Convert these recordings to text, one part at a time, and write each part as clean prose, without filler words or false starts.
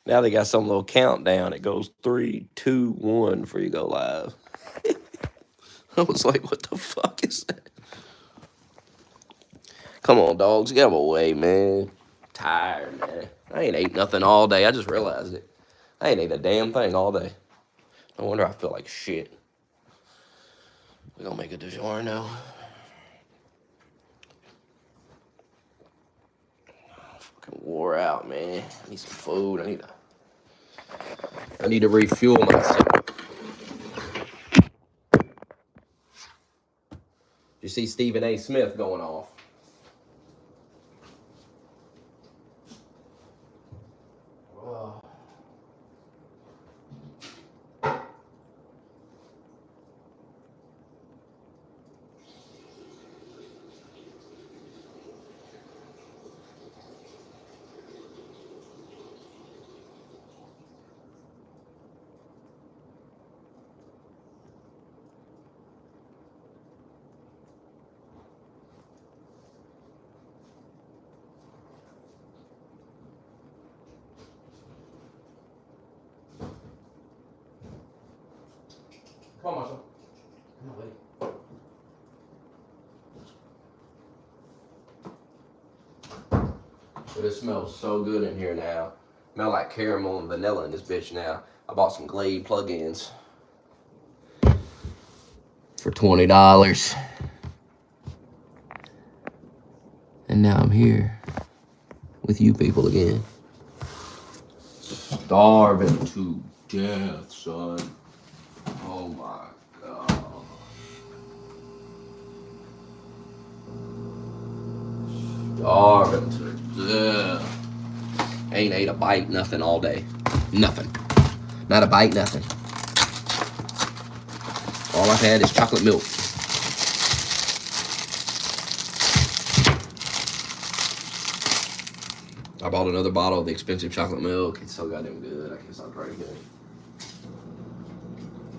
Now they got some little countdown. It goes 3, 2, 1 before you go live. I was like, what the fuck is that? Come on, dogs, get away, man. Tired, man. I ain't ate nothing all day. I just realized it. I ain't ate a damn thing all day. No wonder I feel like shit. We gonna make a DiGiorno. Fucking wore out, man. I need some food. I need to refuel myself. You see Stephen A. Smith going off. Oh. Come on, Marshall. Come on, buddy. But it smells so good in here now. Smell like caramel and vanilla in this bitch now. I bought some Glade plugins for $20. And now I'm here with you people again. Starving to death, son. Oh my God. Starving to death. Ain't ate a bite, nothing all day. Nothing. Not a bite, nothing. All I've had is chocolate milk. I bought another bottle of the expensive chocolate milk. It's so goddamn good. I can't stop drinking it.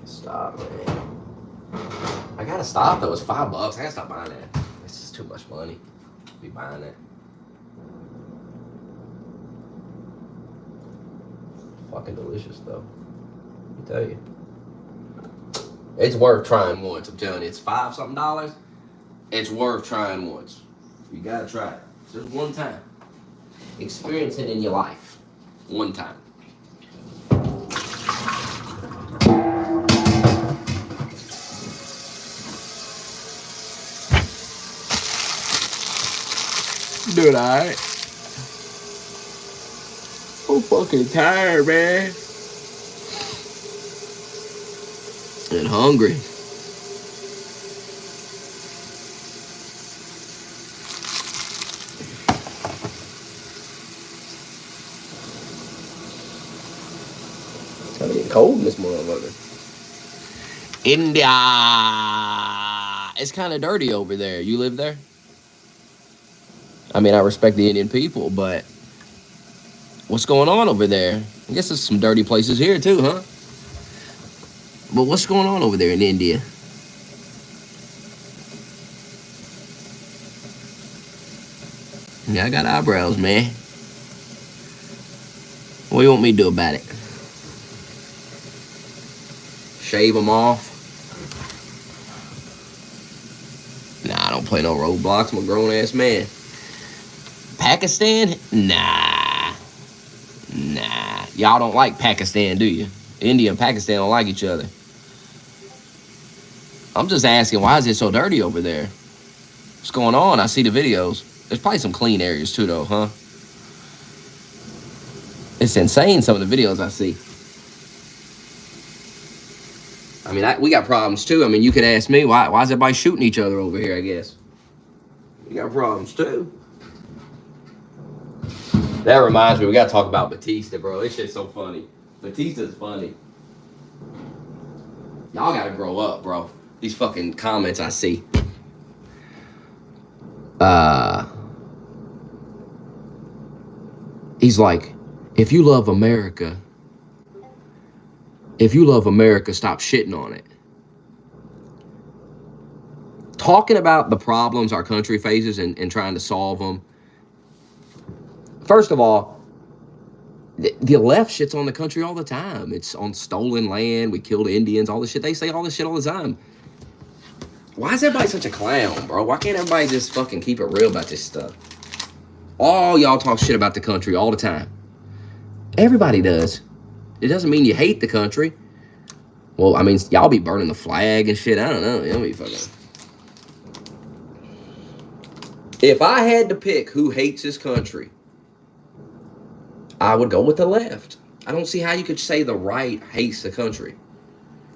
Stop, man. I gotta stop though. It's $5. I gotta stop buying that. It's just too much money to be buying that. Fucking delicious though. Let me tell you. It's worth trying once. I'm telling you. It's $5 something. It's worth trying once. You gotta try it. Just one time. Experience it in your life. One time. Dude, alright. I'm fucking tired, man. And hungry. It's gonna get cold in this motherfucker. India. It's kind of dirty over there. You live there? I mean, I respect the Indian people, but what's going on over there? I guess there's some dirty places here too, huh? But what's going on over there in India? Yeah, I got eyebrows, man. What do you want me to do about it? Shave them off? Nah, I don't play no Roblox. I'm a grown-ass man. Pakistan? Nah. Y'all don't like Pakistan, do you? India and Pakistan don't like each other. I'm just asking, why is it so dirty over there? What's going on? I see the videos. There's probably some clean areas too, though, huh? It's insane, some of the videos I see. I mean, we got problems too. I mean, you could ask me, why is everybody shooting each other over here, I guess? We got problems too. That reminds me, we gotta talk about Batista, bro. This shit's so funny. Batista's funny. Y'all gotta grow up, bro. These fucking comments I see. He's like, if you love America, stop shitting on it. Talking about the problems our country faces and trying to solve them. First of all, The left shits on the country all the time. It's on stolen land. We killed Indians. All this shit. They say all this shit all the time. Why is everybody such a clown, bro? Why can't everybody just fucking keep it real about this stuff? All y'all talk shit about the country all the time. Everybody does. It doesn't mean you hate the country. Well, I mean, y'all be burning the flag and shit. I don't know. Y'all be fucking. If I had to pick who hates this country, I would go with the left. I don't see how you could say the right hates the country.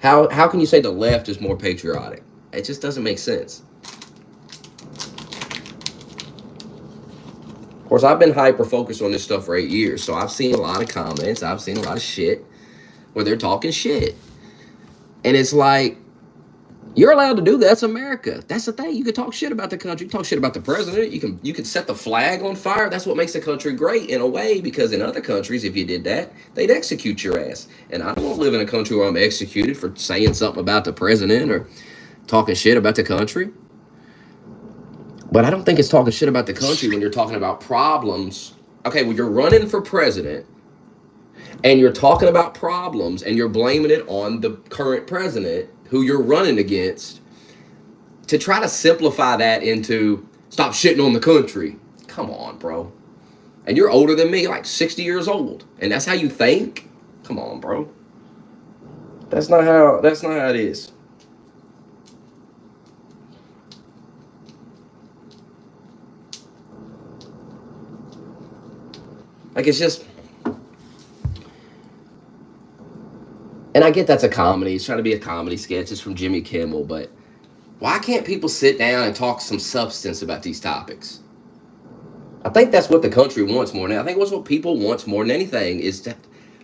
How can you say the left is more patriotic? It just doesn't make sense. Of course, I've been hyper-focused on this stuff for 8 years, so I've seen a lot of comments. I've seen a lot of shit where they're talking shit. And it's like, you're allowed to do that. That's America. That's the thing. You can talk shit about the country. You can talk shit about the president. You can set the flag on fire. That's what makes the country great in a way, because in other countries, if you did that, they'd execute your ass. And I don't want to live in a country where I'm executed for saying something about the president or talking shit about the country. But I don't think it's talking shit about the country when you're talking about problems. Okay, when you're running for president and you're talking about problems and you're blaming it on the current president who you're running against, to try to simplify that into stop shitting on the country. Come on, bro. And you're older than me, like 60 years old. And that's how you think? Come on, bro. That's not how it is. Like, it's just, and I get that's a comedy. It's trying to be a comedy sketch. It's from Jimmy Kimmel, but why can't people sit down and talk some substance about these topics? I think that's what the country wants more than, I think that's what people want more than anything, is that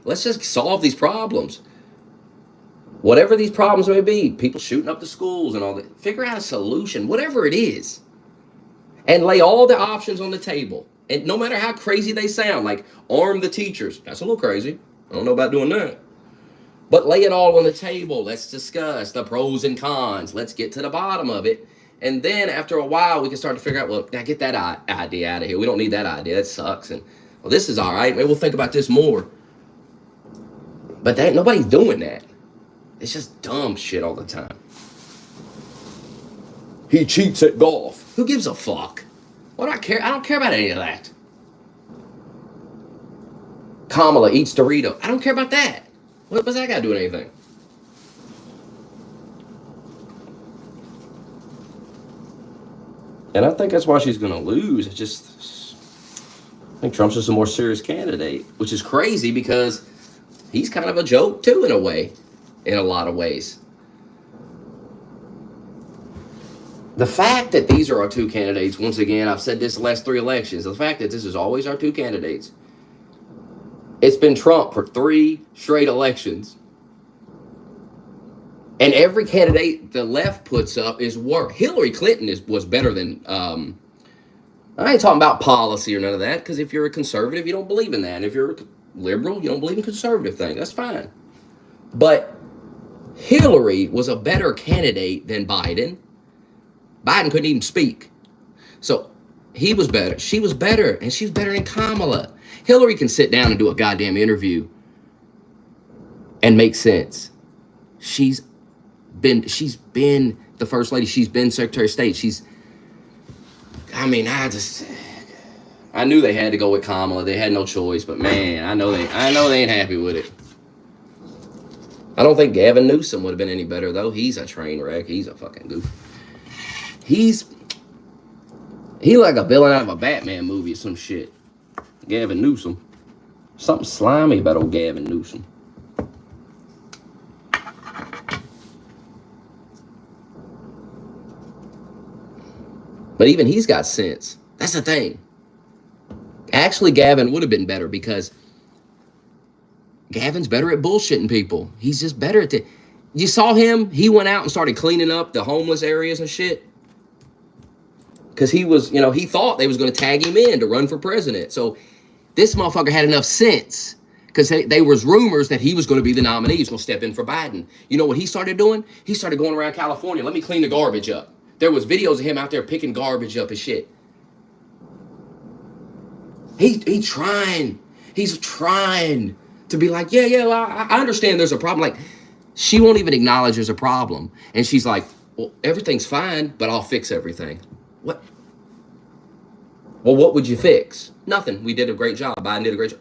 let's just solve these problems. Whatever these problems may be, people shooting up the schools and all that, figure out a solution, whatever it is, and lay all the options on the table. And no matter how crazy they sound, like arm the teachers, that's a little crazy. I don't know about doing that. But lay it all on the table. Let's discuss the pros and cons. Let's get to the bottom of it. And then after a while, we can start to figure out, well, get that idea out of here. We don't need that idea. That sucks. And, well, this is all right. Maybe we'll think about this more. But nobody's doing that. It's just dumb shit all the time. He cheats at golf. Who gives a fuck? What do I care? I don't care about any of that. Kamala eats Dorito. I don't care about that. What's that got to do with anything? And I think that's why she's going to lose. It's just, I think Trump's just a more serious candidate, which is crazy because he's kind of a joke too, in a way, in a lot of ways. The fact that these are our two candidates, once again, I've said this the last 3 elections, the fact that this is always our two candidates. It's been Trump for 3 straight elections. And every candidate the left puts up is worse. Hillary Clinton was better than, I ain't talking about policy or none of that, because if you're a conservative, you don't believe in that. And if you're a liberal, you don't believe in conservative things. That's fine. But Hillary was a better candidate than Biden. Biden couldn't even speak. So he was better. She was better. And she was better than Kamala. Hillary can sit down and do a goddamn interview and make sense. She's been the first lady. She's been Secretary of State. I knew they had to go with Kamala. They had no choice, but man, I know they ain't happy with it. I don't think Gavin Newsom would have been any better, though. He's a train wreck. He's a fucking goof. He like a villain out of a Batman movie or some shit. Gavin Newsom. Something slimy about old Gavin Newsom. But even he's got sense. That's the thing. Actually, Gavin would have been better because Gavin's better at bullshitting people. He's just better at it. You saw him? He went out and started cleaning up the homeless areas and shit. Because he was, he thought they was going to tag him in to run for president. So this motherfucker had enough sense. Because there was rumors that he was going to be the nominee. He was going to step in for Biden. You know what he started doing? He started going around California. Let me clean the garbage up. There was videos of him out there picking garbage up and shit. He trying. He's trying to be like, yeah, well, I understand there's a problem. Like, she won't even acknowledge there's a problem. And she's like, well, everything's fine, but I'll fix everything. What? Well, what would you fix? Nothing. We did a great job. Biden did a great job.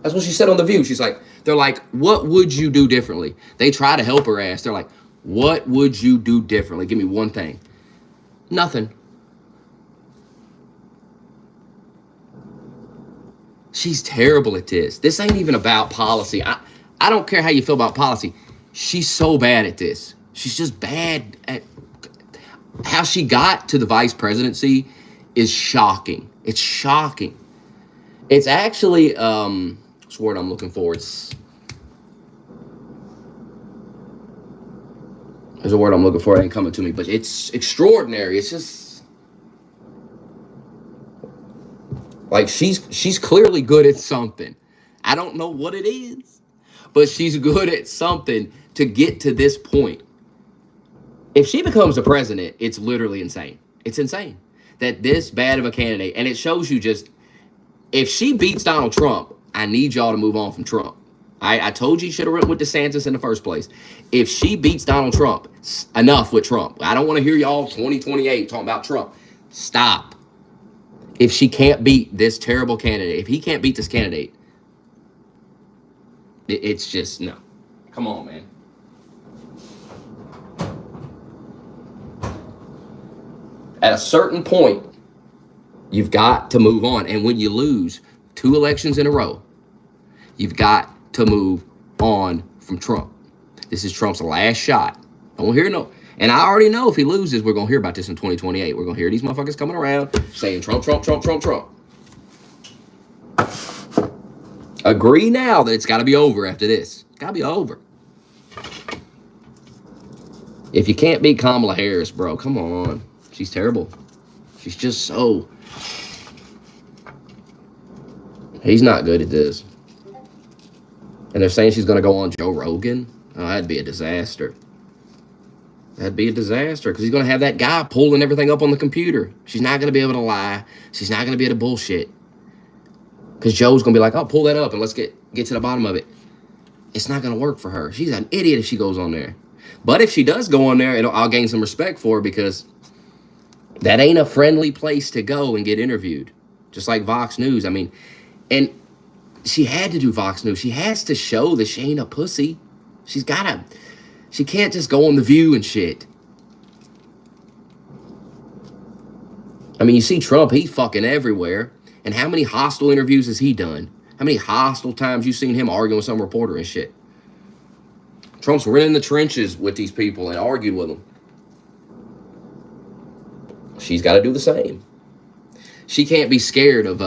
That's what she said on The View. She's like, they're like, what would you do differently? They try to help her ass. They're like, what would you do differently? Give me one thing. Nothing. She's terrible at this. This ain't even about policy. I don't care how you feel about policy. She's so bad at this. She's just bad at how she got to the vice presidency is shocking. It's shocking. It's actually, what's the word I'm looking for? There's a word I'm looking for. It ain't coming to me, but it's extraordinary. It's just like she's clearly good at something. I don't know what it is, but she's good at something to get to this point. If she becomes the president, it's literally insane. It's insane that this bad of a candidate, and it shows you just, if she beats Donald Trump, I need y'all to move on from Trump. I told you should have went with DeSantis in the first place. If she beats Donald Trump, enough with Trump. I don't want to hear y'all 2028 talking about Trump. Stop. If she can't beat this terrible candidate, if he can't beat this candidate, it's just, no. Come on, man. At a certain point, you've got to move on. And when you lose 2 elections in a row, you've got to move on from Trump. This is Trump's last shot. Don't hear no. And I already know if he loses, we're going to hear about this in 2028. We're going to hear these motherfuckers coming around saying Trump, Trump, Trump, Trump, Trump. Agree now that it's got to be over after this. It's got to be over. If you can't beat Kamala Harris, bro, come on. She's terrible. She's just so... He's not good at this. And they're saying she's going to go on Joe Rogan. Oh, that'd be a disaster. That'd be a disaster because he's going to have that guy pulling everything up on the computer. She's not going to be able to lie. She's not going to be able to bullshit. Because Joe's going to be like, oh, pull that up and let's get to the bottom of it. It's not going to work for her. She's an idiot if she goes on there. But if she does go on there, I'll gain some respect for her because that ain't a friendly place to go and get interviewed. Just like Vox News. I mean, and she had to do Vox News. She has to show that she ain't a pussy. She can't just go on The View and shit. I mean, you see Trump, he's fucking everywhere. And how many hostile interviews has he done? How many hostile times you seen him arguing with some reporter and shit? Trump's been in the trenches with these people and argued with them. She's got to do the same. She can't be scared of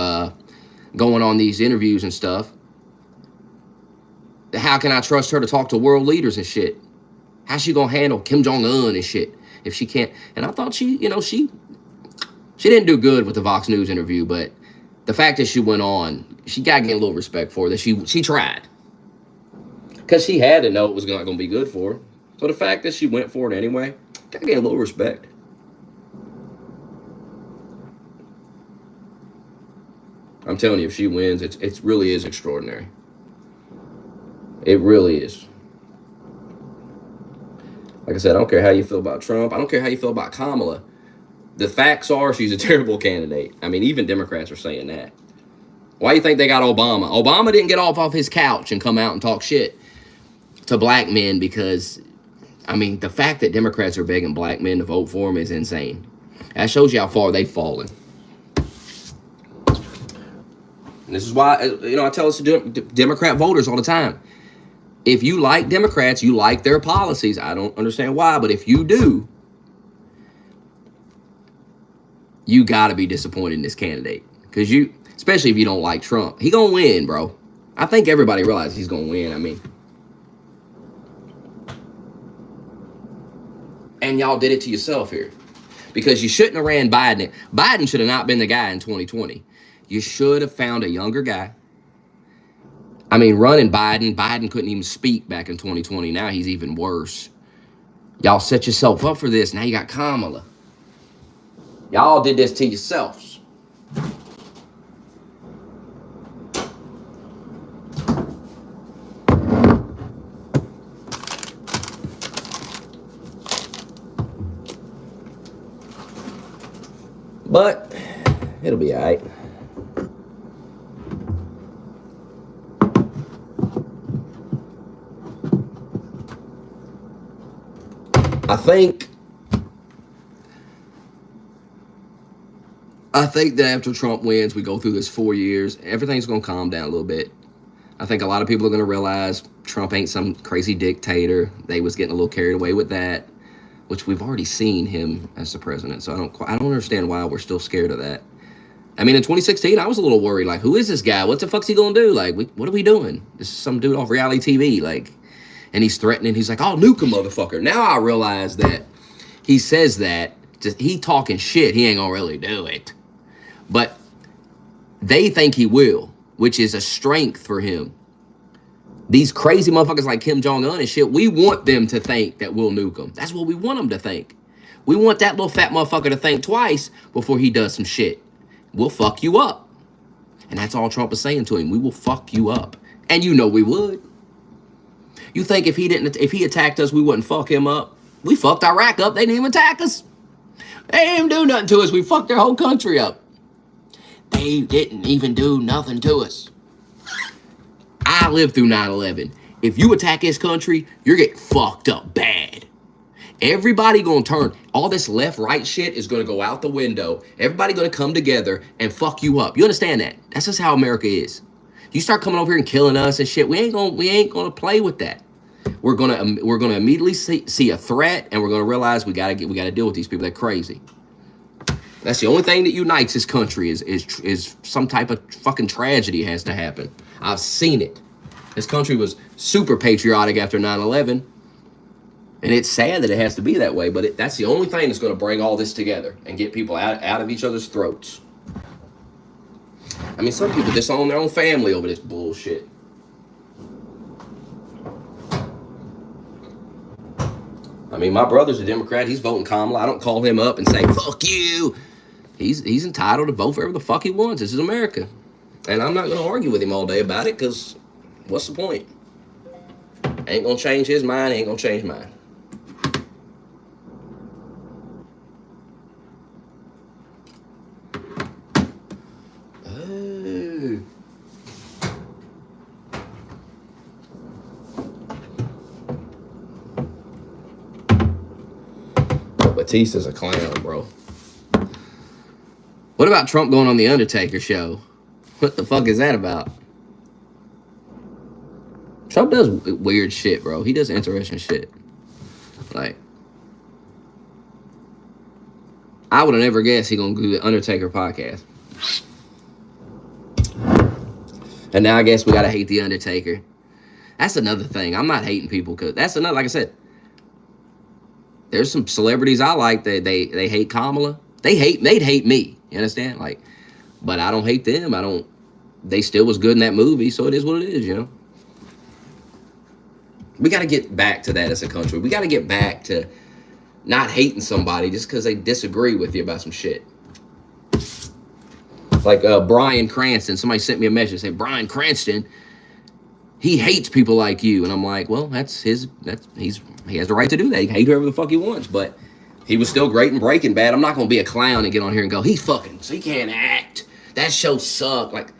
going on these interviews and stuff. How can I trust her to talk to world leaders and shit? How's she gonna handle Kim Jong-un and shit if she can't? And I thought she didn't do good with the Vox News interview, but the fact that she went on, she got to get a little respect for it, that she tried. Because she had to know it was not going to be good for her. So the fact that she went for it anyway, got to get a little respect. I'm telling you, if she wins, it really is extraordinary. It really is. Like I said, I don't care how you feel about Trump. I don't care how you feel about Kamala. The facts are she's a terrible candidate. I mean, even Democrats are saying that. Why do you think they got Obama? Obama didn't get off his couch and come out and talk shit to black men because, I mean, the fact that Democrats are begging black men to vote for him is insane. That shows you how far they've fallen. And this is why, I tell us to Democrat voters all the time. If you like Democrats, you like their policies. I don't understand why, but if you do, you got to be disappointed in this candidate. Because especially if you don't like Trump. He going to win, bro. I think everybody realizes he's going to win. I mean. And y'all did it to yourself here. Because you shouldn't have ran Biden. Biden should have not been the guy in 2020. You should have found a younger guy. I mean, running Biden couldn't even speak back in 2020. Now he's even worse. Y'all set yourself up for this. Now you got Kamala. Y'all did this to yourselves. But it'll be all right. I think that after Trump wins, we go through this 4 years, everything's going to calm down a little bit. I think a lot of people are going to realize Trump ain't some crazy dictator. They was getting a little carried away with that, which we've already seen him as the president. So I don't understand why we're still scared of that. I mean, in 2016, I was a little worried. Like, who is this guy? What the fuck's he going to do? Like, what are we doing? This is some dude off reality TV. Like, and he's threatening. He's like, I'll nuke a motherfucker. Now I realize that he says that. He talking shit. He ain't going to really do it. But they think he will, which is a strength for him. These crazy motherfuckers like Kim Jong-un and shit, we want them to think that we'll nuke them. That's what we want them to think. We want that little fat motherfucker to think twice before he does some shit. We'll fuck you up. And that's all Trump is saying to him. We will fuck you up. And you know we would. You think if he attacked us, we wouldn't fuck him up? We fucked Iraq up. They didn't even attack us. They didn't even do nothing to us. We fucked their whole country up. They didn't even do nothing to us. I lived through 9/11. If you attack this country, you're getting fucked up bad. Everybody gonna turn. All this left-right shit is gonna go out the window. Everybody gonna come together and fuck you up. You understand that? That's just how America is. You start coming over here and killing us and shit. We ain't gonna play with that. We're gonna immediately see a threat, and we're gonna realize we gotta deal with these people. They're crazy. That's the only thing that unites this country is some type of fucking tragedy has to happen. I've seen it. This country was super patriotic after 9/11, and it's sad that it has to be that way, but that's the only thing that's going to bring all this together and get people out of each other's throats. I mean, some people disown their own family over this bullshit. I mean, my brother's a Democrat. He's voting Kamala. I don't call him up and say, fuck you. He's entitled to vote for whatever the fuck he wants. This is America. And I'm not going to argue with him all day about it, because what's the point? Ain't going to change his mind. Ain't going to change mine. Oh. Batista's a clown, bro. What about Trump going on the Undertaker show? What the fuck is that about? Trump does weird shit, bro. He does interesting shit. Like, I would have never guessed he gonna do the Undertaker podcast. And now I guess we gotta hate the Undertaker. That's another thing. I'm not hating people, because that's another, like I said, there's some celebrities I like that they hate Kamala. They'd hate me. You understand? Like, but I don't hate them. They still was good in that movie, so it is what it is, you know? We got to get back to that as a country. We got to get back to not hating somebody just because they disagree with you about some shit. Like Bryan Cranston. Somebody sent me a message saying, Bryan Cranston, he hates people like you. And I'm like, well, he has the right to do that. He can hate whoever the fuck he wants, but he was still great in Breaking Bad. I'm not going to be a clown and get on here and go, he's fucking, so he can't act. That show sucked. Like,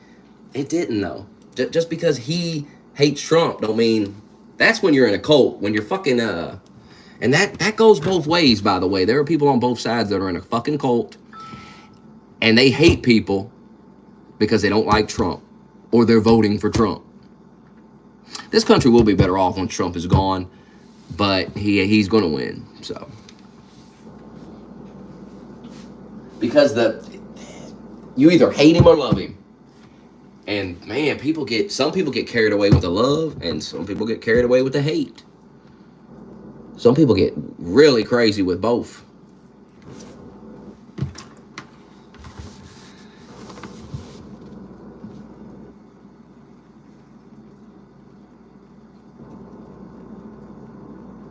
it didn't, though. Just because he hates Trump don't mean... That's when you're in a cult. When you're fucking... And that goes both ways, by the way. There are people on both sides that are in a fucking cult, and they hate people because they don't like Trump, or they're voting for Trump. This country will be better off when Trump is gone, but he's going to win, so... Because you either hate him or love him. And man, some people get carried away with the love, and some people get carried away with the hate. Some people get really crazy with both.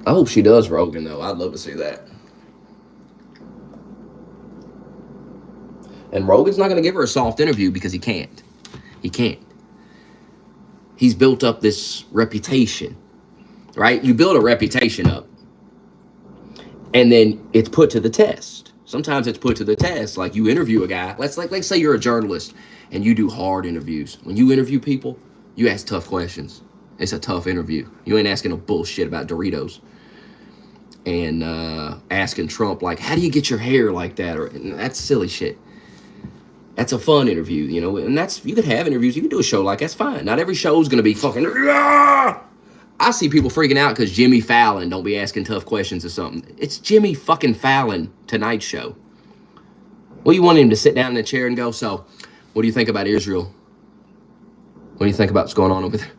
I hope she does Rogan, though. I'd love to see that. And Rogan's not going to give her a soft interview because he can't. He can't. He's built up this reputation, right? You build a reputation up, and then it's put to the test. Sometimes it's put to the test. Like you interview a guy. Let's say you're a journalist and you do hard interviews. When you interview people, you ask tough questions. It's a tough interview. You ain't asking no bullshit about Doritos and asking Trump like, how do you get your hair like that? Or that's silly shit. That's a fun interview, you know. And you could have interviews. You can do a show like that's fine. Not every show's gonna be fucking. I see people freaking out because Jimmy Fallon don't be asking tough questions or something. It's Jimmy fucking Fallon Tonight Show. Well, you want him to sit down in a chair and go, so, what do you think about Israel? What do you think about what's going on over there?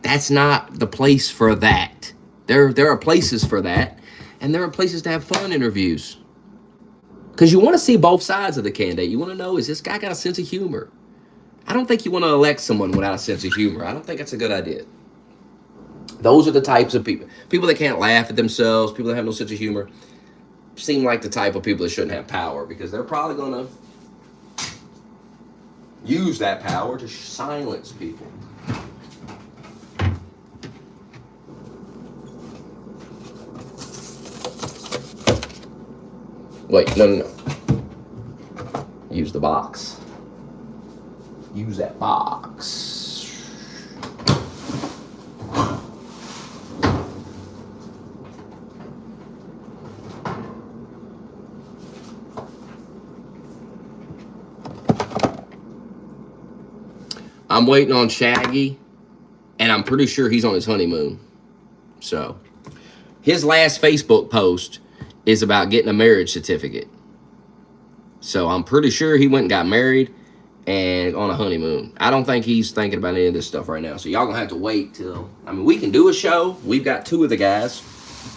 That's not the place for that. There are places for that, and there are places to have fun interviews. Because you want to see both sides of the candidate. You want to know, is this guy got a sense of humor? I don't think you want to elect someone without a sense of humor. I don't think that's a good idea. Those are the types of people. People that can't laugh at themselves, people that have no sense of humor, seem like the type of people that shouldn't have power because they're probably going to use that power to silence people. Wait, no. Use the box. Use that box. I'm waiting on Shaggy, and I'm pretty sure he's on his honeymoon. So, his last Facebook post is about getting a marriage certificate. So, I'm pretty sure he went and got married and on a honeymoon. I don't think he's thinking about any of this stuff right now. So, y'all gonna have to wait till... I mean, we can do a show. We've got two of the guys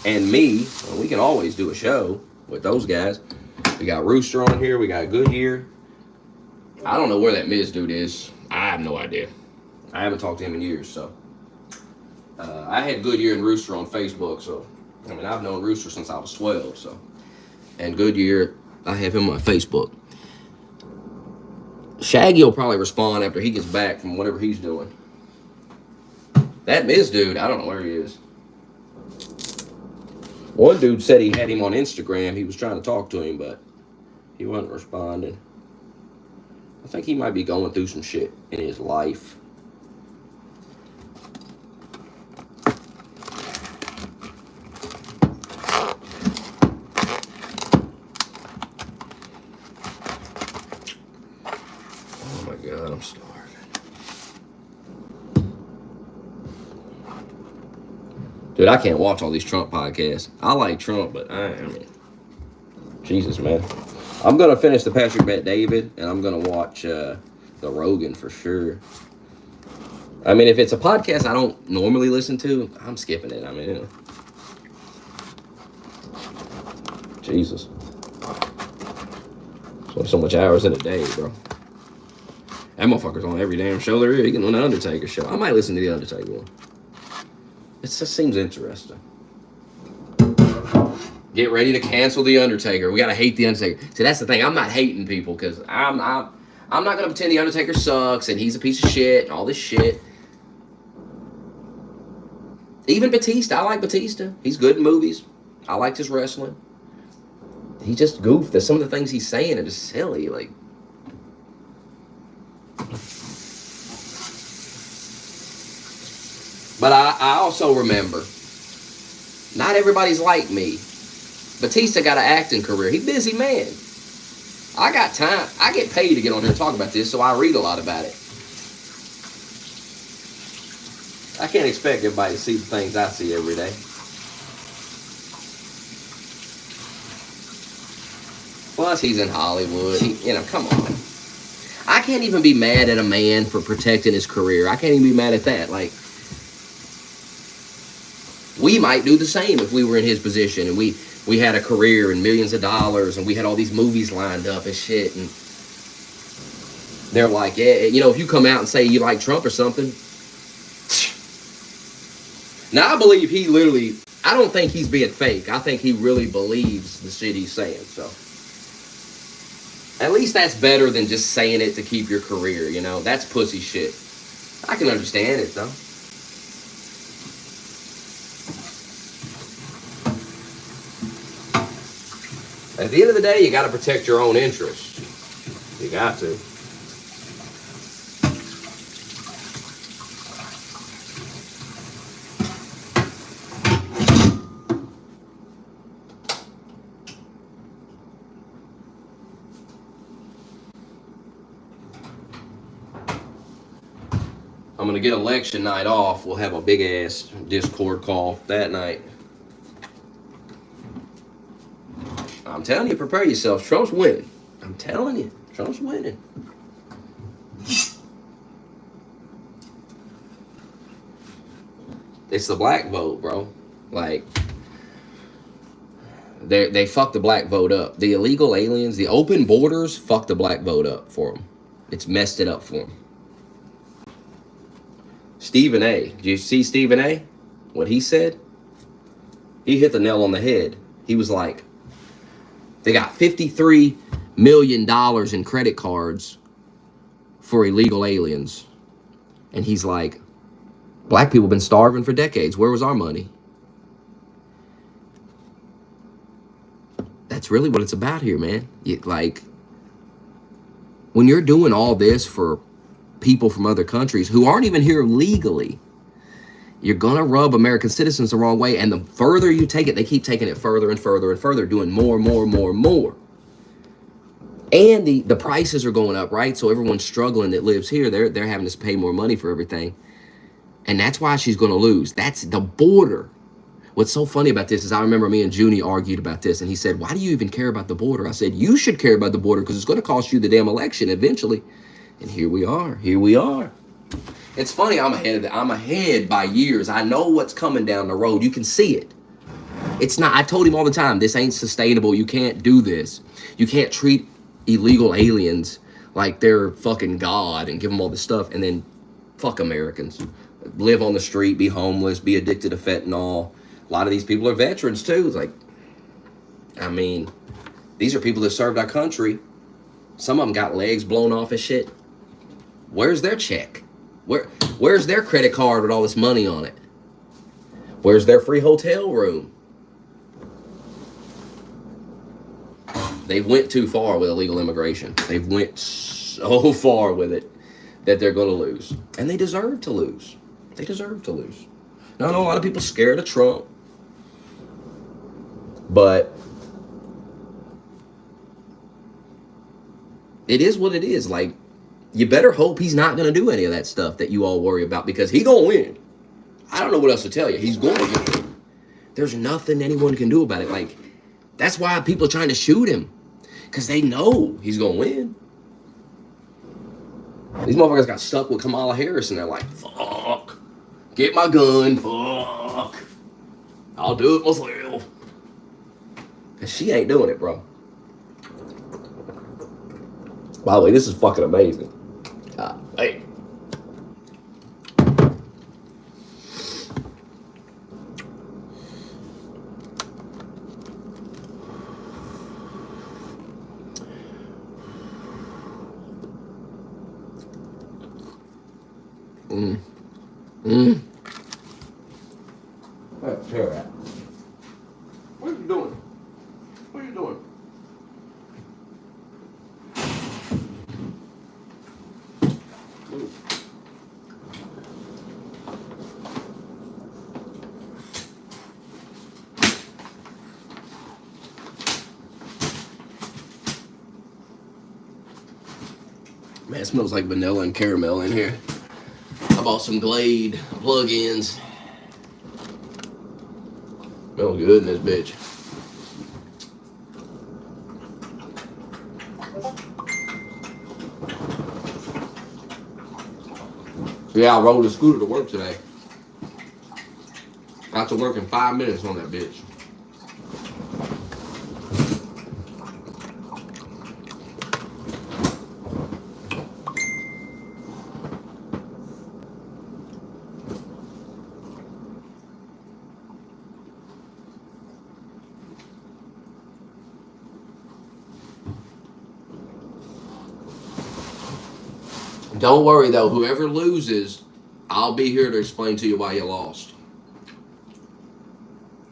and me. Well, we can always do a show with those guys. We got Rooster on here. We got Goodyear. I don't know where that Miz dude is. I have no idea. I haven't talked to him in years, so. I had Goodyear and Rooster on Facebook, so. I mean, I've known Rooster since I was 12, so. And Goodyear, I have him on Facebook. Shaggy will probably respond after he gets back from whatever he's doing. That Miz dude, I don't know where he is. One dude said he had him on Instagram. He was trying to talk to him, but he wasn't responding. I think he might be going through some shit in his life. Oh my God, I'm starving. Dude, I can't watch all these Trump podcasts. I like Trump, but I mean, Jesus, man. I'm going to finish the Patrick Bet-David, and I'm going to watch the Rogan for sure. I mean, if it's a podcast I don't normally listen to, I'm skipping it. I mean, you know. Jesus. There's so much hours in a day, bro. That motherfucker's on every damn show there is. He can on the Undertaker show. I might listen to the Undertaker one. It just seems interesting. Get ready to cancel the Undertaker. We gotta hate the Undertaker. See, that's the thing. I'm not hating people because I'm not gonna pretend the Undertaker sucks and he's a piece of shit and all this shit. Even Batista, I like Batista. He's good in movies. I liked his wrestling. He just goofed. Some of the things he's saying are just silly. Like, but I also remember, not everybody's like me. Batista got an acting career. He's a busy man. I got time. I get paid to get on here and talk about this, so I read a lot about it. I can't expect everybody to see the things I see every day. Plus, he's in Hollywood. Come on. I can't even be mad at a man for protecting his career. I can't even be mad at that. Like, we might do the same if we were in his position and we had a career and millions of dollars and we had all these movies lined up and shit. And they're like, yeah, if you come out and say you like Trump or something. Now, I believe I don't think he's being fake. I think he really believes the shit he's saying. So, at least that's better than just saying it to keep your career, That's pussy shit. I can understand it, though. At the end of the day, you got to protect your own interests. You got to. I'm going to get election night off. We'll have a big-ass Discord call that night. I'm telling you, prepare yourself. Trump's winning. I'm telling you, Trump's winning. It's the black vote, bro. Like, they fucked the black vote up. The illegal aliens, the open borders, fucked the black vote up for them. It's messed it up for them. Stephen A. Did you see Stephen A? What he said? He hit the nail on the head. He was like, they got $53 million in credit cards for illegal aliens. And he's like, black people have been starving for decades. Where was our money? That's really what it's about here, man. Like, when you're doing all this for people from other countries who aren't even here legally, you're gonna rub American citizens the wrong way. And the further you take it, they keep taking it further and further and further, doing more and more and more and more. And the prices are going up, right? So everyone's struggling that lives here. They're having to pay more money for everything. And that's why she's gonna lose. That's the border. What's so funny about this is I remember me and Junie argued about this, and he said, why do you even care about the border? I said, you should care about the border because it's gonna cost you the damn election eventually. And here we are. Here we are. It's funny, I'm ahead by years. I know what's coming down the road. You can see it. It's not, I told him all the time, this ain't sustainable. You can't do this. You can't treat illegal aliens like they're fucking God and give them all this stuff and then fuck Americans. Live on the street, be homeless, be addicted to fentanyl. A lot of these people are veterans too. It's like, I mean, these are people that served our country. Some of them got legs blown off and shit. Where's their check? Where's their credit card with all this money on it? Where's their free hotel room? They've went too far with illegal immigration. They've went so far with it that they're going to lose. And they deserve to lose. They deserve to lose. Now, I know a lot of people scared of Trump. But it is what it is. Like, you better hope he's not going to do any of that stuff that you all worry about because he's going to win. I don't know what else to tell you. He's going to win. There's nothing anyone can do about it. Like, that's why people are trying to shoot him because they know he's going to win. These motherfuckers got stuck with Kamala Harris and they're like, fuck, get my gun, fuck, I'll do it myself. Because she ain't doing it, bro. By the way, this is fucking amazing. Hey. Let's hear that. What are you doing? What are you doing? Man, it smells like vanilla and caramel in here. I bought some Glade plug-ins. Smells good in this bitch. Yeah, I rode a scooter to work today. Got to work in 5 minutes on that bitch. Don't worry though, whoever loses, I'll be here to explain to you why you lost.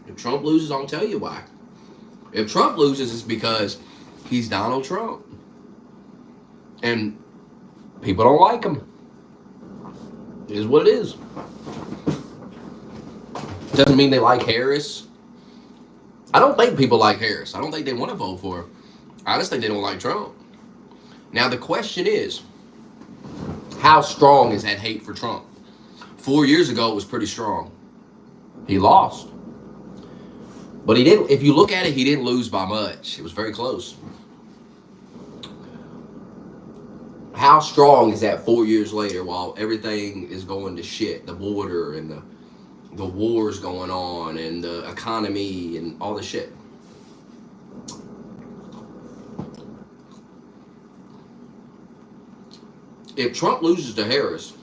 If Trump loses, I'll tell you why. If Trump loses, it's because he's Donald Trump. And people don't like him. It is what it is. Doesn't mean they like Harris. I don't think people like Harris. I don't think they want to vote for her. I just think they don't like Trump. Now the question is, how strong is that hate for Trump? 4 years ago, it was pretty strong. He lost. But he didn't, if you look at it, he didn't lose by much. It was very close. How strong is that 4 years later while everything is going to shit? The border and the wars going on and the economy and all the shit. If Trump loses to Harris,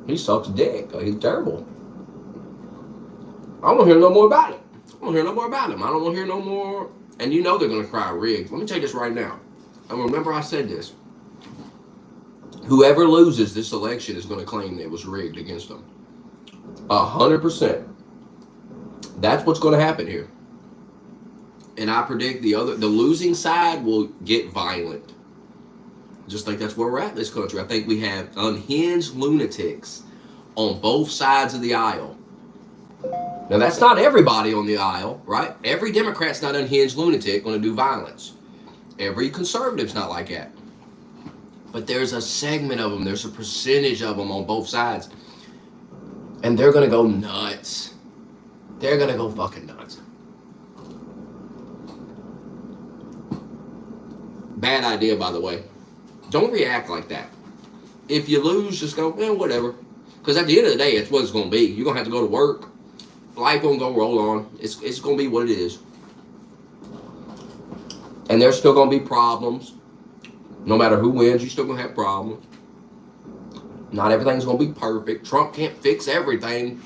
he sucks dick. He's terrible. I don't want to hear no more about it. I don't want to hear no more about him. I don't want to hear no more. And you know they're going to cry rigged. Let me tell you this right now. And remember I said this. Whoever loses this election is going to claim it was rigged against them. 100%. That's what's going to happen here. And I predict the losing side will get violent. Just like that's where we're at in this country. I think we have unhinged lunatics on both sides of the aisle. Now, that's not everybody on the aisle, right? Every Democrat's not unhinged lunatic going to do violence. Every conservative's not like that. But there's a segment of them, there's a percentage of them on both sides. And they're going to go nuts. They're going to go fucking nuts. Bad idea, by the way. Don't react like that. If you lose, just go, whatever. Because at the end of the day, it's what it's going to be. You're going to have to go to work. Life going to go roll on. It's going to be what it is. And there's still going to be problems. No matter who wins, you're still going to have problems. Not everything's going to be perfect. Trump can't fix everything.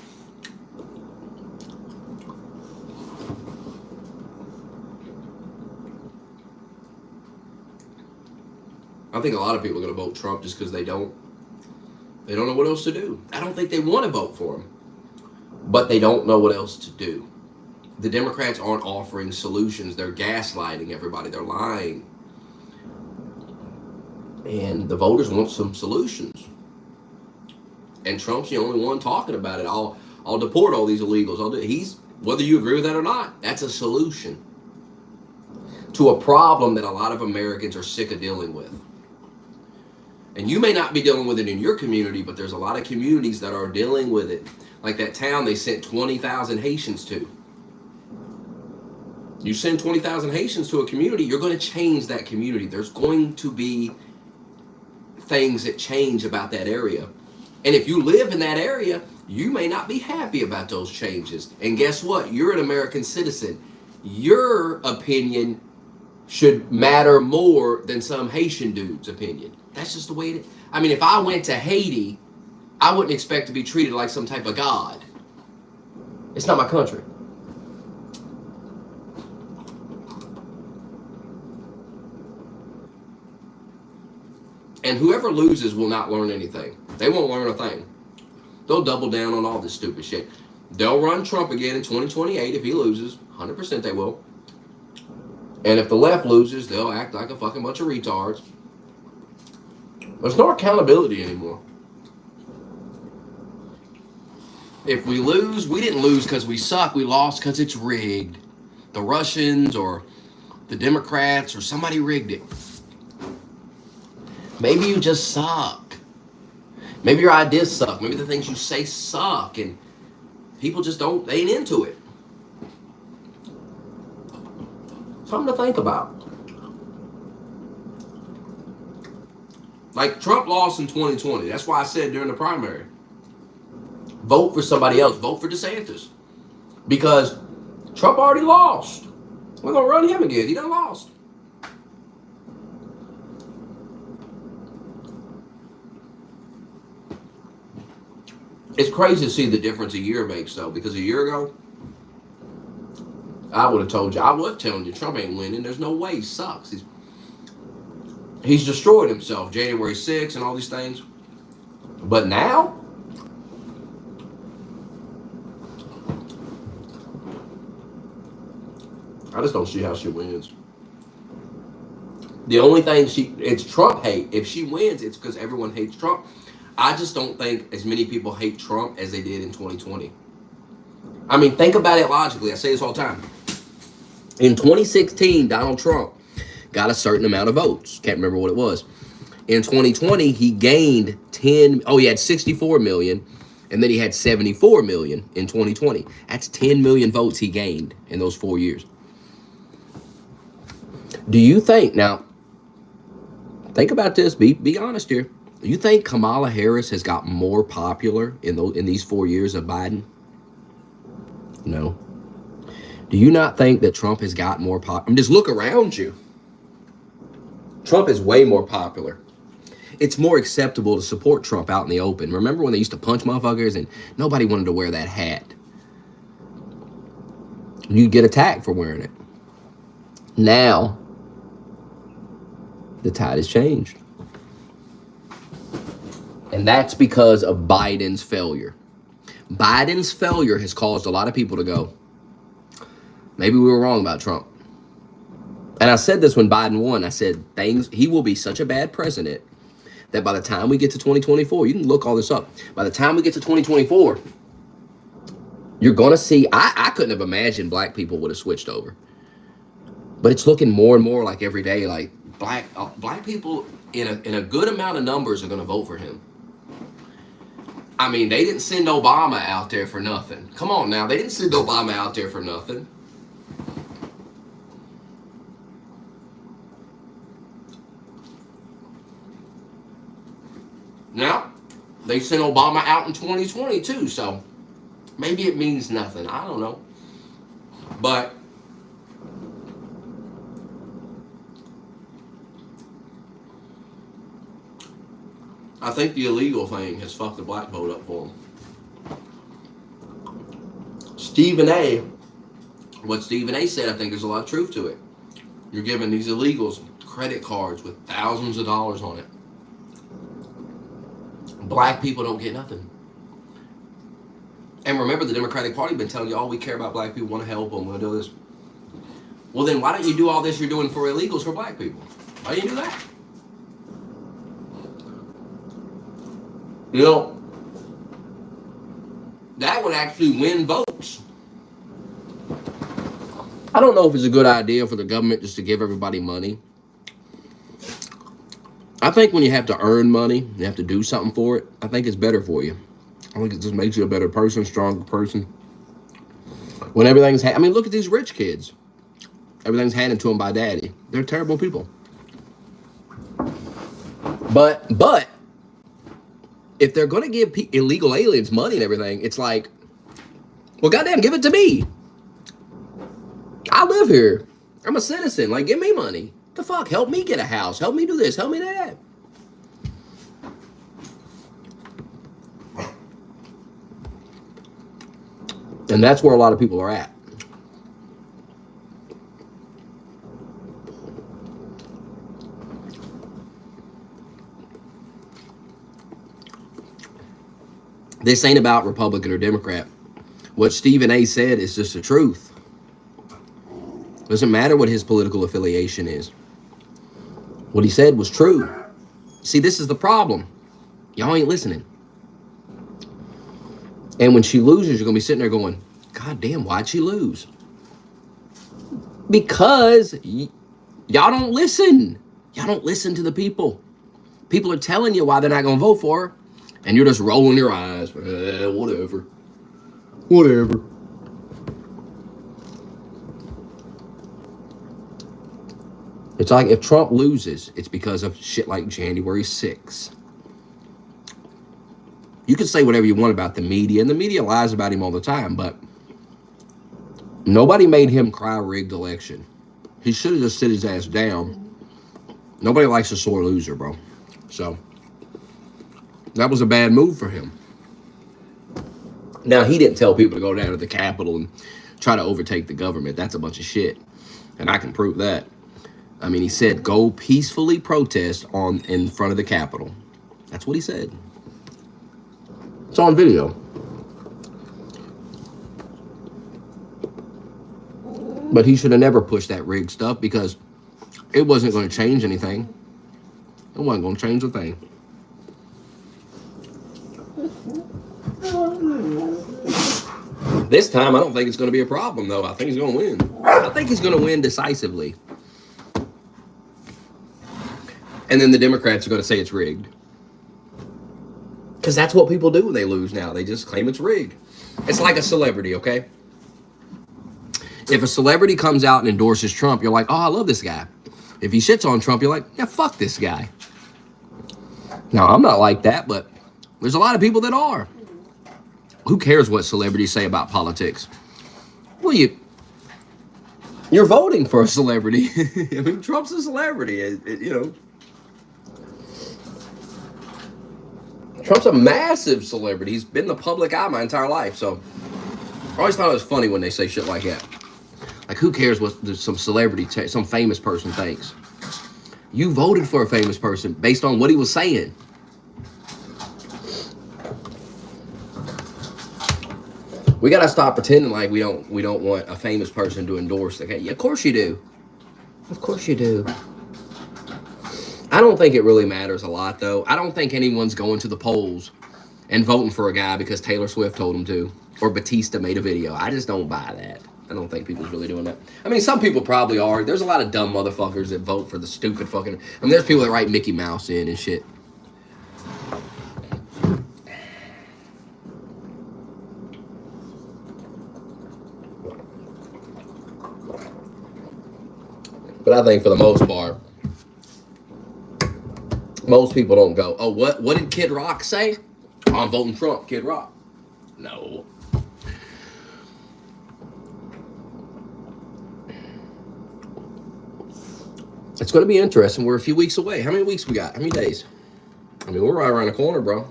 I think a lot of people are going to vote Trump just because they don't know what else to do. I don't think they want to vote for him, but they don't know what else to do. The Democrats aren't offering solutions. They're gaslighting everybody. They're lying. And the voters want some solutions. And Trump's the only one talking about it. I'll deport all these illegals. He's, whether you agree with that or not, that's a solution to a problem that a lot of Americans are sick of dealing with. And you may not be dealing with it in your community, but there's a lot of communities that are dealing with it. Like that town they sent 20,000 Haitians to. You send 20,000 Haitians to a community, you're going to change that community. There's going to be things that change about that area. And if you live in that area, you may not be happy about those changes. And guess what? You're an American citizen. Your opinion should matter more than some Haitian dude's opinion. That's just the way it is. I mean, if I went to Haiti, I wouldn't expect to be treated like some type of god. It's not my country. And whoever loses will not learn anything. They won't learn a thing. They'll double down on all this stupid shit. They'll run Trump again in 2028 if he loses. 100% they will. And if the left loses, they'll act like a fucking bunch of retards. There's no accountability anymore. If we lose, we didn't lose because we suck. We lost because it's rigged. The Russians or the Democrats or somebody rigged it. Maybe you just suck. Maybe your ideas suck. Maybe the things you say suck. And people just they ain't into it. Something to think about. Like Trump lost in 2020. That's why I said during the primary, vote for somebody else. Vote for DeSantis. Because Trump already lost. We're going to run him again. He done lost. It's crazy to see the difference a year makes, though, because a year ago, I would have told you, I was telling you, Trump ain't winning. There's no way. He sucks. He's destroyed himself. January 6th and all these things. But now, I just don't see how she wins. The only thing it's Trump hate. If she wins, it's because everyone hates Trump. I just don't think as many people hate Trump as they did in 2020. I mean, think about it logically. I say this all the time. In 2016, Donald Trump got a certain amount of votes. Can't remember what it was. In 2020, he gained he had 64 million, and then he had 74 million in 2020. That's 10 million votes he gained in those 4 years. Do you think, now, think about this, be honest here. Do you think Kamala Harris has got more popular in these 4 years of Biden? No. Do you not think that Trump has got more popular? I mean, just look around you. Trump is way more popular. It's more acceptable to support Trump out in the open. Remember when they used to punch motherfuckers and nobody wanted to wear that hat? You'd get attacked for wearing it. Now, the tide has changed. And that's because of Biden's failure. Biden's failure has caused a lot of people to go, maybe we were wrong about Trump. And I said this when Biden won. I said, he will be such a bad president that by the time we get to 2024, you can look all this up. By the time we get to 2024, you're going to see, I couldn't have imagined black people would have switched over. But it's looking more and more like every day, like black people in a good amount of numbers are going to vote for him. I mean, they didn't send Obama out there for nothing. Come on now, they didn't send Obama out there for nothing. Now, they sent Obama out in 2020 too, so maybe it means nothing. I don't know. But I think the illegal thing has fucked the black vote up for them. What Stephen A said, I think there's a lot of truth to it. You're giving these illegals credit cards with thousands of dollars on it. Black people don't get nothing. And remember, the Democratic Party been telling you, oh, we care about black people, want to help them, want to do this. Well, then why don't you do all this you're doing for illegals for black people? Why don't you do that? You know, that would actually win votes. I don't know if it's a good idea for the government just to give everybody money. I think when you have to earn money, you have to do something for it, I think it's better for you. I think it just makes you a better person, stronger person. When everything's, I mean, look at these rich kids. Everything's handed to them by daddy. They're terrible people. But if they're going to give illegal aliens money and everything, it's like, well, goddamn, give it to me. I live here. I'm a citizen. Like, give me money. The fuck? Help me get a house. Help me do this. Help me do that. And that's where a lot of people are at. This ain't about Republican or Democrat. What Stephen A said is just the truth. Doesn't matter what his political affiliation is. What he said was true. See, this is the problem. Y'all ain't listening. And when she loses, you're going to be sitting there going, God damn, why'd she lose? Because y'all don't listen. Y'all don't listen to the people. People are telling you why they're not going to vote for her. And you're just rolling your eyes. Whatever. Whatever. It's like if Trump loses, it's because of shit like January 6th. You can say whatever you want about the media, and the media lies about him all the time, but nobody made him cry rigged election. He should have just sit his ass down. Nobody likes a sore loser, bro. So that was a bad move for him. Now, he didn't tell people to go down to the Capitol and try to overtake the government. That's a bunch of shit. And I can prove that. I mean, he said, go peacefully protest in front of the Capitol. That's what he said. It's on video. But he should have never pushed that rigged stuff because it wasn't going to change anything. It wasn't going to change a thing. This time, I don't think it's going to be a problem, though. I think he's going to win. I think he's going to win decisively. And then the Democrats are going to say it's rigged. Because that's what people do when they lose now. They just claim it's rigged. It's like a celebrity, okay? If a celebrity comes out and endorses Trump, you're like, oh, I love this guy. If he shits on Trump, you're like, yeah, fuck this guy. Now, I'm not like that, but there's a lot of people that are. Who cares what celebrities say about politics? Well, you're voting for a celebrity. I mean, Trump's a celebrity, you know. Trump's a massive celebrity. He's been in the public eye my entire life, so I always thought it was funny when they say shit like that. Like, who cares what some celebrity, some famous person thinks? You voted for a famous person based on what he was saying. We gotta stop pretending like we don't want a famous person to endorse. Okay, yeah, of course you do. Of course you do. I don't think it really matters a lot, though. I don't think anyone's going to the polls and voting for a guy because Taylor Swift told him to, or Batista made a video. I just don't buy that. I don't think people's really doing that. I mean, some people probably are. There's a lot of dumb motherfuckers that vote for the stupid fucking... I mean, there's people that write Mickey Mouse in and shit. But I think for the most part, most people don't go, oh, what did Kid Rock say? Oh, I'm voting Trump, Kid Rock. No. It's going to be interesting. We're a few weeks away. How many weeks we got? How many days? I mean, we're right around the corner, bro.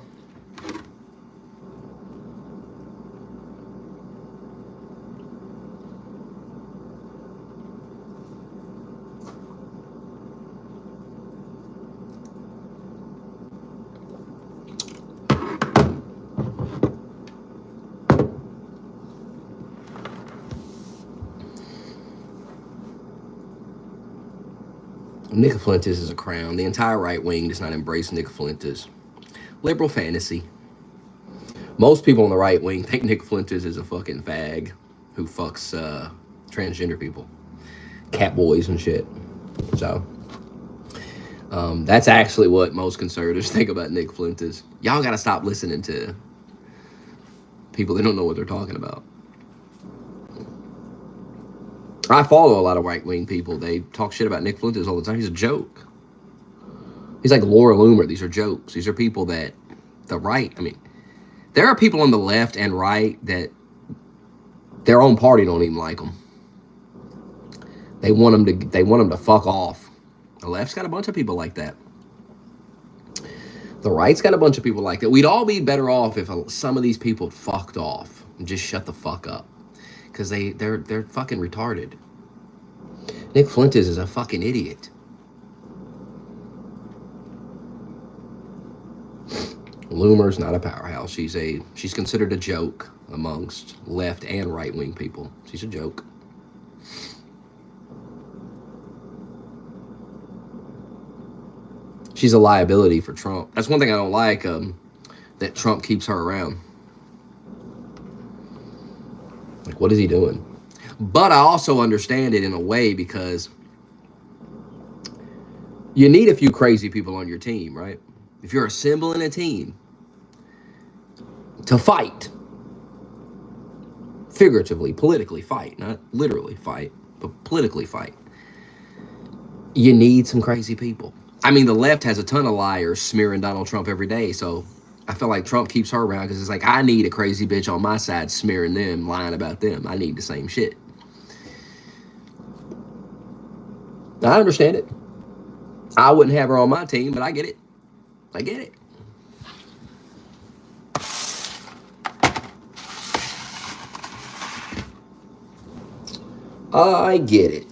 Nick Fuentes is a crown. The entire right wing does not embrace Nick Fuentes. Liberal fantasy. Most people on the right wing think Nick Fuentes is a fucking fag who fucks transgender people, cat boys and shit. So that's actually what most conservatives think about Nick Fuentes. Y'all gotta stop listening to people that don't know what they're talking about. I follow a lot of right-wing people. They talk shit about Nick Fuentes all the time. He's a joke. He's like Laura Loomer. These are jokes. These are people that the right, I mean, there are people on the left and right that their own party don't even like them. They want them to fuck off. The left's got a bunch of people like that. The right's got a bunch of people like that. We'd all be better off if some of these people fucked off and just shut the fuck up. Because they're fucking retarded. Nick Fuentes is a fucking idiot. Loomer's not a powerhouse. She's considered a joke amongst left and right wing people. She's a joke. She's a liability for Trump. That's one thing I don't like, that Trump keeps her around. Like, what is he doing? But I also understand it in a way because you need a few crazy people on your team, right? If you're assembling a team to fight, figuratively, politically fight, not literally fight, but politically fight, you need some crazy people. I mean, the left has a ton of liars smearing Donald Trump every day, so I feel like Trump keeps her around because it's like, I need a crazy bitch on my side smearing them, lying about them. I need the same shit. I understand it. I wouldn't have her on my team, but I get it. I get it. I get it.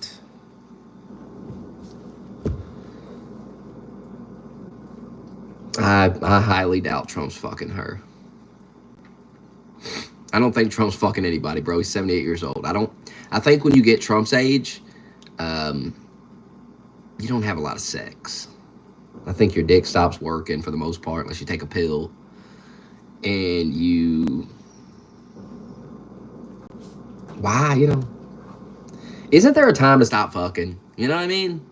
I highly doubt Trump's fucking her. I don't think Trump's fucking anybody, bro. He's 78 years old. I think when you get Trump's age, you don't have a lot of sex. I think your dick stops working for the most part, unless you take a pill. And why, isn't there a time to stop fucking? You know what I mean?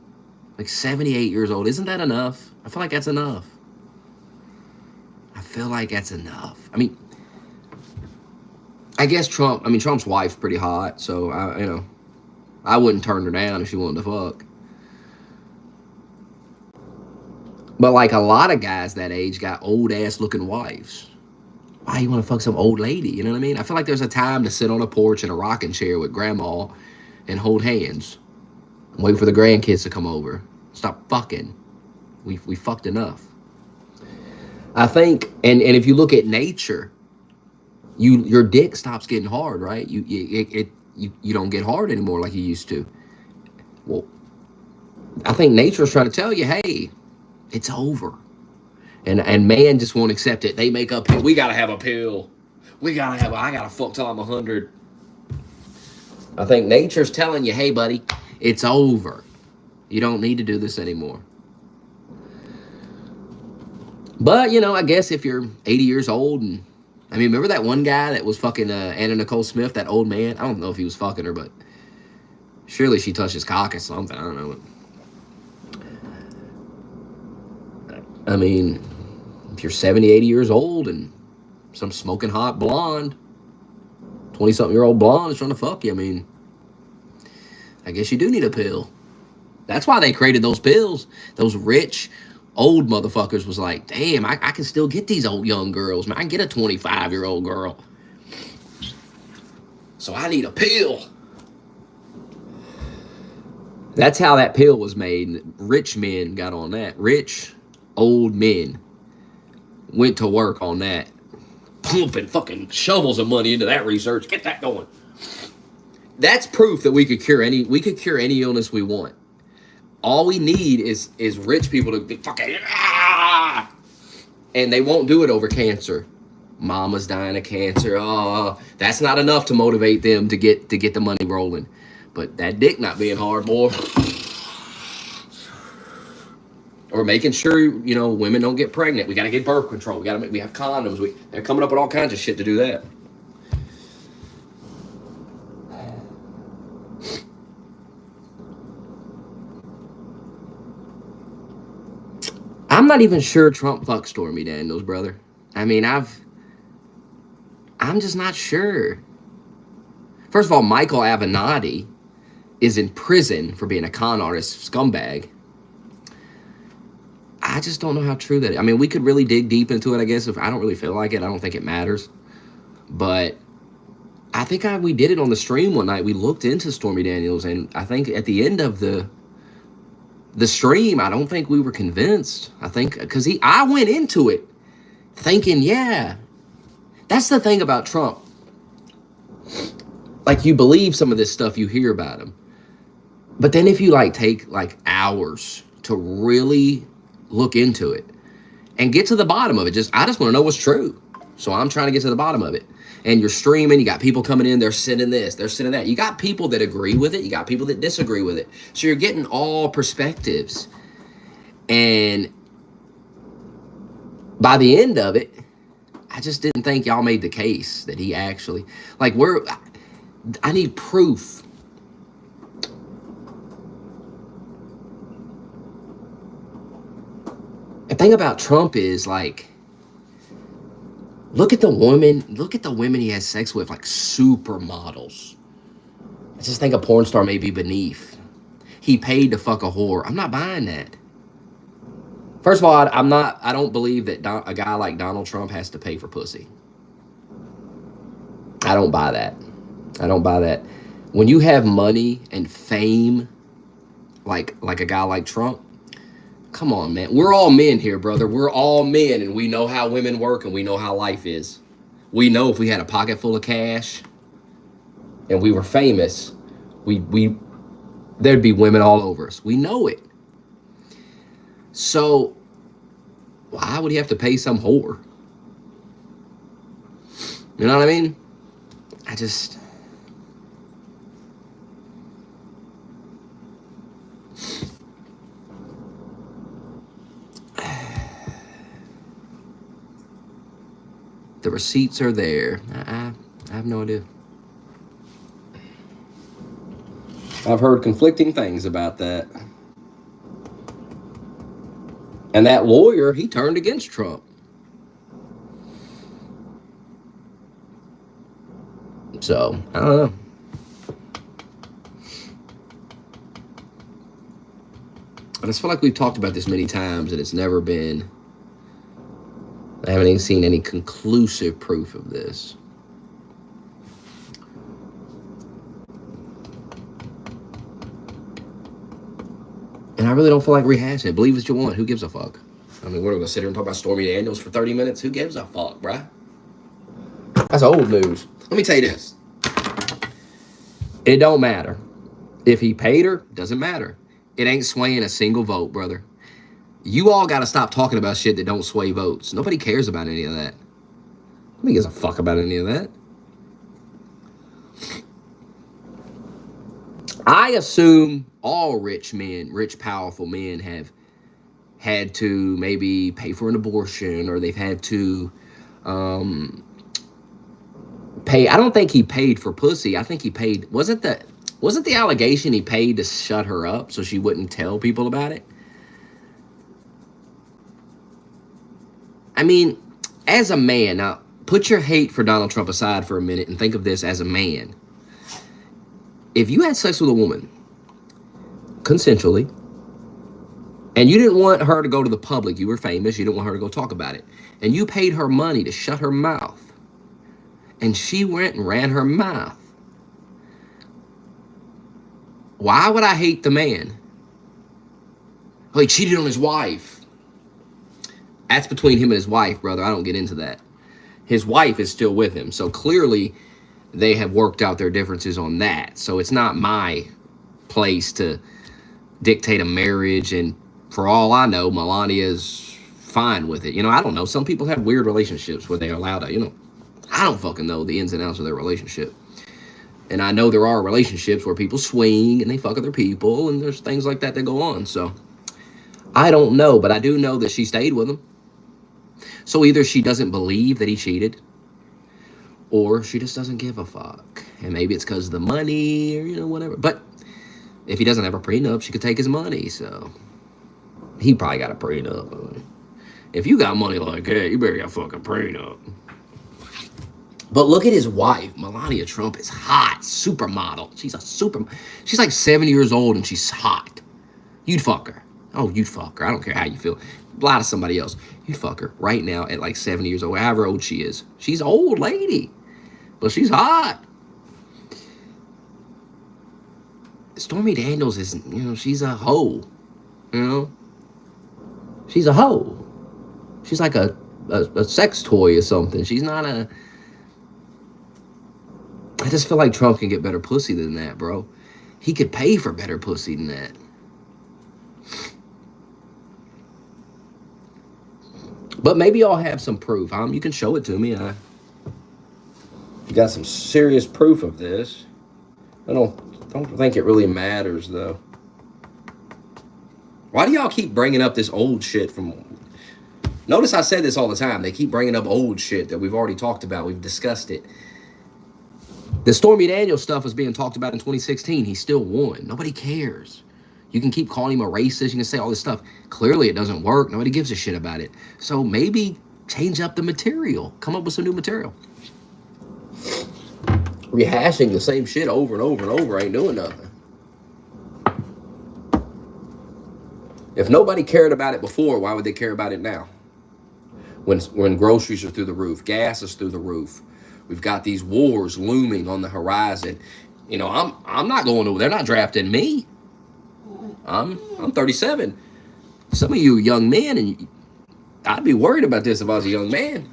Like 78 years old, isn't that enough? I feel like that's enough. I mean, I guess Trump's wife's pretty hot, so I wouldn't turn her down if she wanted to fuck. But like a lot of guys that age got old ass looking wives. Why you want to fuck some old lady? You know what I mean? I feel like there's a time to sit on a porch in a rocking chair with grandma and hold hands and wait for the grandkids to come over. Stop fucking. We fucked enough. I think, and if you look at nature, your dick stops getting hard, right? You don't get hard anymore like you used to. Well, I think nature's trying to tell you, hey, it's over. And man just won't accept it. They make up, we gotta have a pill. I gotta fuck till I'm 100. I think nature's telling you, hey buddy, it's over. You don't need to do this anymore. But, I guess if you're 80 years old and, remember that one guy that was fucking Anna Nicole Smith, that old man? I don't know if he was fucking her, but surely she touched his cock or something. I don't know. If you're 70, 80 years old and some smoking hot blonde, 20-something-year-old blonde is trying to fuck you, I guess you do need a pill. That's why they created those pills. Those rich, old motherfuckers was like, damn, I can still get these old young girls. Man, I can get a 25-year-old girl. So I need a pill. That's how that pill was made. Rich men got on that. Rich, old men went to work on that. Pumping fucking shovels of money into that research. Get that going. That's proof that we could cure any illness we want. All we need is rich people to be fucking and they won't do it over cancer. Mama's dying of cancer. Oh, that's not enough to motivate them to get the money rolling. But that dick not being hard, boy. Or making sure, women don't get pregnant. We got to get birth control. We have condoms. They're coming up with all kinds of shit to do that. I'm not even sure Trump fucked Stormy Daniels, brother. I'm just not sure. First of all, Michael Avenatti is in prison for being a con artist scumbag. I just don't know how true that is. We could really dig deep into it, I guess. If I don't really feel like it, I don't think it matters. But I think we did it on the stream one night. We looked into Stormy Daniels, and I think at the end of the stream, I don't think we were convinced. I think because I went into it thinking, yeah, that's the thing about Trump. Like, you believe some of this stuff you hear about him, but then if you take hours to really look into it and get to the bottom of it, I just want to know what's true. So I'm trying to get to the bottom of it. And you're streaming, you got people coming in, they're sending this, they're sending that. You got people that agree with it, you got people that disagree with it. So you're getting all perspectives. And by the end of it, I just didn't think y'all made the case that he actually, I need proof. The thing about Trump is, look at the women he has sex with, supermodels. I just think a porn star may be beneath. He paid to fuck a whore. I'm not buying that. First of all, I don't believe that a guy like Donald Trump has to pay for pussy. I don't buy that. When you have money and fame, like a guy like Trump, come on, man. We're all men here, brother. We're all men, and we know how women work, and we know how life is. We know if we had a pocket full of cash and we were famous, there'd be women all over us. We know it. So why would he have to pay some whore? You know what I mean? I just... The receipts are there. I have no idea. I've heard conflicting things about that. And that lawyer, he turned against Trump. So, I don't know. I just feel like we've talked about this many times and it's never been... I haven't even seen any conclusive proof of this. And I really don't feel like rehashing it. Believe what you want. Who gives a fuck? I mean, we're going to sit here and talk about Stormy Daniels for 30 minutes. Who gives a fuck, bruh? That's old news. Let me tell you this. It don't matter. If he paid her, doesn't matter. It ain't swaying a single vote, brother. You all got to stop talking about shit that don't sway votes. Nobody cares about any of that. Nobody gives a fuck about any of that. I assume all rich men, rich, powerful men have had to maybe pay for an abortion, or they've had to pay. I don't think he paid for pussy. I think he paid. Wasn't the allegation he paid to shut her up so she wouldn't tell people about it? I mean, as a man, now put your hate for Donald Trump aside for a minute and think of this as a man. If you had sex with a woman consensually, and you didn't want her to go to the public, you were famous, you didn't want her to go talk about it, and you paid her money to shut her mouth, and she went and ran her mouth, why would I hate the man? Oh, he cheated on his wife. That's between him and his wife, brother. I don't get into that. His wife is still with him. So clearly they have worked out their differences on that. So it's not my place to dictate a marriage. And for all I know, Melania's fine with it. You know, I don't know. Some people have weird relationships where they're allowed to, you know. I don't fucking know the ins and outs of their relationship. And I know there are relationships where people swing and they fuck other people. And there's things like that go on. So I don't know. But I do know that she stayed with him. So either she doesn't believe that he cheated, or she just doesn't give a fuck. And maybe it's because of the money, or, you know, whatever. But if he doesn't have a prenup, she could take his money. So he probably got a prenup. If you got money like that, you better get a fucking prenup. But look at his wife. Melania Trump is hot. Supermodel. She's like 70 years old and she's hot. You'd fuck her. Oh, you'd fuck her. I don't care how you feel. Lie to somebody else. You'd fuck her right now at like 70 years old, however old she is. She's an old lady, but she's hot. Stormy Daniels is, you know, she's a hoe. You know? She's a hoe. She's like a sex toy or something. She's not a... I just feel like Trump can get better pussy than that, bro. He could pay for better pussy than that. But maybe y'all have some proof. You can show it to me. You got some serious proof of this. I don't think it really matters, though. Why do y'all keep bringing up this old shit from... Notice I said this all the time. They keep bringing up old shit that we've already talked about. We've discussed it. The Stormy Daniels stuff was being talked about in 2016. He still won. Nobody cares. You can keep calling him a racist. You can say all this stuff. Clearly, it doesn't work. Nobody gives a shit about it. So maybe change up the material. Come up with some new material. Rehashing the same shit over and over and over ain't doing nothing. If nobody cared about it before, why would they care about it now? When groceries are through the roof, gas is through the roof, we've got these wars looming on the horizon. You know, I'm not going over. They're not drafting me. I'm 37. Some of you young men, and I'd be worried about this if I was a young man.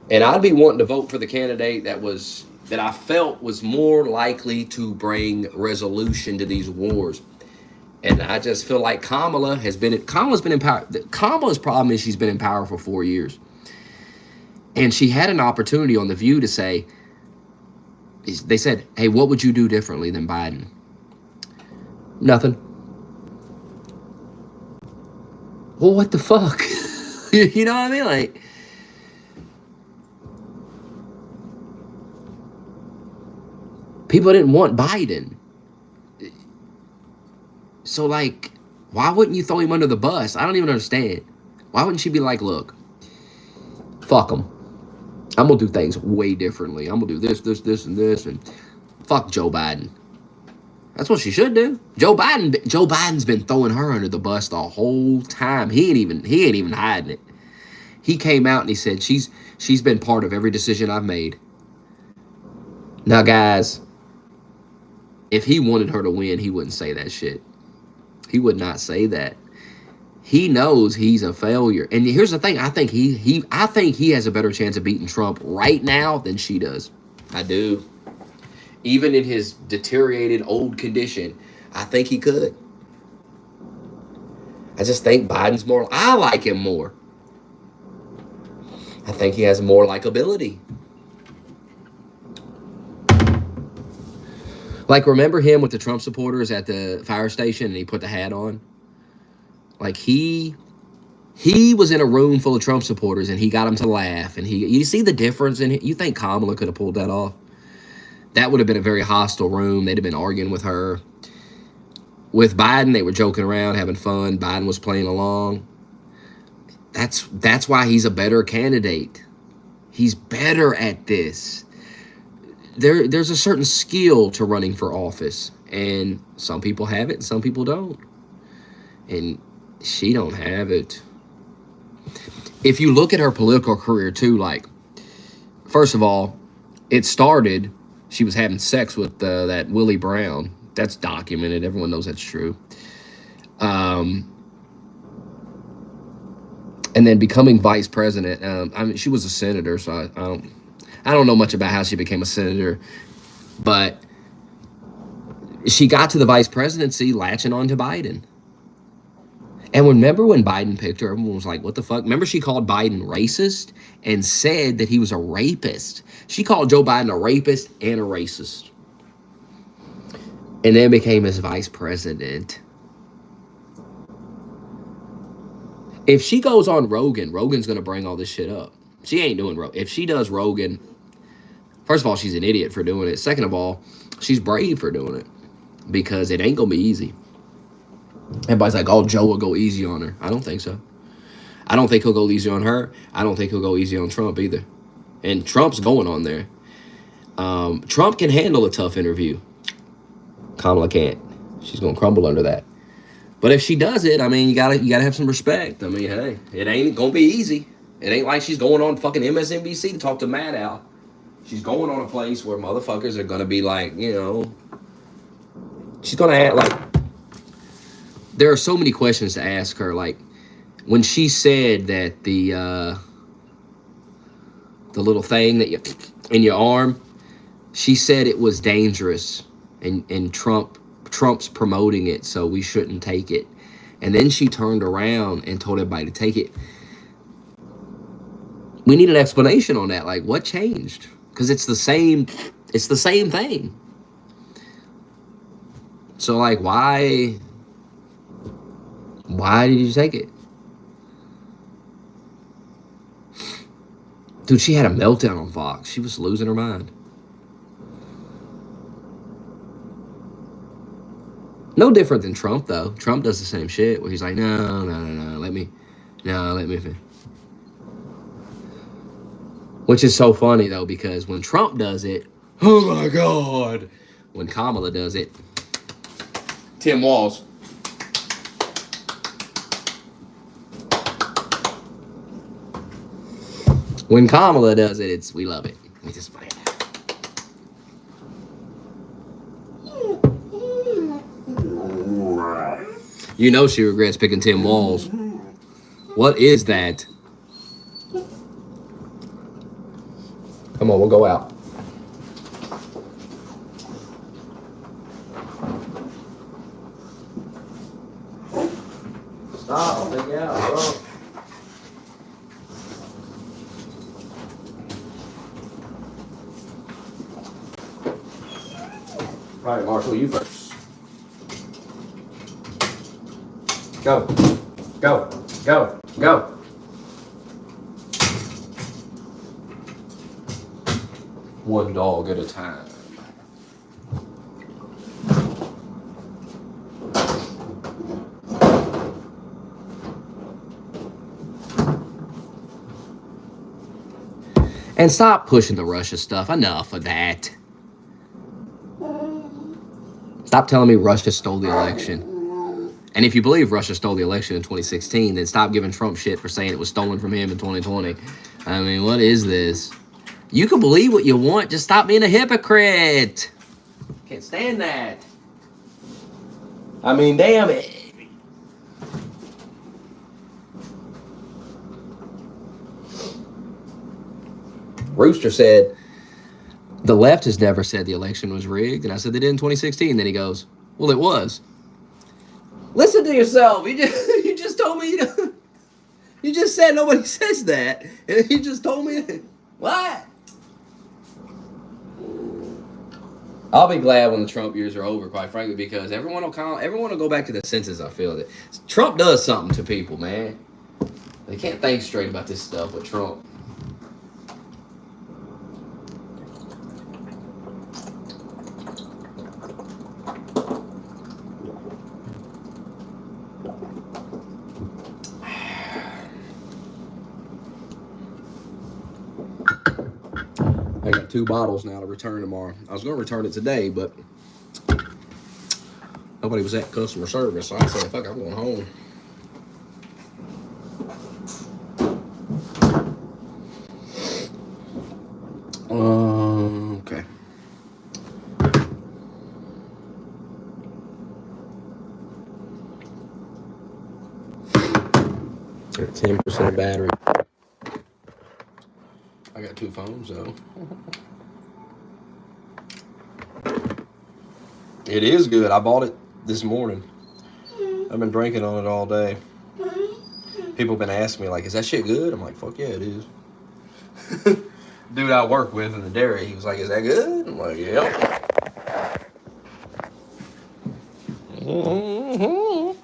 And I'd be wanting to vote for the candidate that I felt was more likely to bring resolution to these wars. And I just feel like Kamala's been in power. Kamala's problem is she's been in power for 4 years. And she had an opportunity on The View to say, They said, hey, what would you do differently than Biden? Nothing. Well, what the fuck? You know what I mean? Like, people didn't want Biden. So, like, why wouldn't you throw him under the bus? I don't even understand. Why wouldn't she be like, look, fuck him. I'm going to do things way differently. I'm going to do this, and this, and fuck Joe Biden. That's what she should do. Joe Biden's been throwing her under the bus the whole time. He ain't even hiding it. He came out and he said, she's been part of every decision I've made. Now, guys, if he wanted her to win, he wouldn't say that shit. He would not say that. He knows he's a failure. And here's the thing. I think he has a better chance of beating Trump right now than she does. I do. Even in his deteriorated old condition, I think he could. I just think Biden's more. I like him more. I think he has more likability. Like, remember him with the Trump supporters at the fire station and he put the hat on? Like, he was in a room full of Trump supporters and he got them to laugh. And you see the difference in it? You think Kamala could have pulled that off? That would have been a very hostile room. They'd have been arguing with her. With Biden, they were joking around, having fun. Biden was playing along. That's why he's a better candidate. He's better at this. There's a certain skill to running for office, and some people have it and some people don't. And she don't have it. If you look at her political career too, like, first of all, it started, she was having sex with that Willie Brown. That's documented. Everyone knows that's true. And then becoming vice president. I mean, she was a senator, so I don't know much about how she became a senator, but she got to the vice presidency latching on to Biden. And remember when Biden picked her, everyone was like, what the fuck? Remember she called Biden racist and said that he was a rapist. She called Joe Biden a rapist and a racist. And then became his vice president. If she goes on Rogan, Rogan's going to bring all this shit up. She ain't doing Rogan. If she does Rogan, first of all, she's an idiot for doing it. Second of all, she's brave for doing it because it ain't going to be easy. Everybody's like, oh, Joe will go easy on her. I don't think so. I don't think he'll go easy on her. I don't think he'll go easy on Trump either. And Trump's going on there. Trump can handle a tough interview. Kamala can't. She's going to crumble under that. But if she does it, I mean, you gotta have some respect. I mean, hey, it ain't going to be easy. It ain't like she's going on fucking MSNBC to talk to Matt Al. She's going on a place where motherfuckers are going to be like, you know, she's going to act like, there are so many questions to ask her. Like, when she said that the little thing that you in your arm, she said it was dangerous, and Trump's promoting it, so we shouldn't take it. And then she turned around and told everybody to take it. We need an explanation on that. Like, what changed? Because it's the same thing. So, like, why did you take it? Dude, she had a meltdown on Fox. She was losing her mind. No different than Trump, though. Trump does the same shit where he's like, no, let me. Which is so funny, though, because when Trump does it, oh my God. When Kamala does it, Tim Walz. When Kamala does it, we love it. We just find it. You know she regrets picking Tim Walz. What is that? Come on, we'll go out. Stop, I'll take you out, bro. All right, Marshall, you first. Go. Go. Go. Go. One dog at a time. And stop pushing the Russia stuff. Enough of that. Stop telling me Russia stole the election. And if you believe Russia stole the election in 2016, then stop giving Trump shit for saying it was stolen from him in 2020. I mean, what is this? You can believe what you want. Just stop being a hypocrite. Can't stand that. I mean, damn it. Rooster said, the left has never said the election was rigged. And I said they did in 2016. Then he goes, well, it was. Listen to yourself. You just told me. You just said nobody says that. And you just told me. What? I'll be glad when the Trump years are over, quite frankly, because everyone will go back to the senses. I feel that Trump does something to people, man. They can't think straight about this stuff with Trump. I got 2 bottles now to return tomorrow. I was going to return it today, but nobody was at customer service, so I said, fuck, I'm going home. Okay. Got 10% battery. I got 2 phones, though. It is good. I bought it this morning. I've been drinking on it all day. People have been asking me, like, is that shit good? I'm like, fuck yeah, it is. Dude I work with in the dairy, he was like, is that good? I'm like, yeah. Mm-hmm.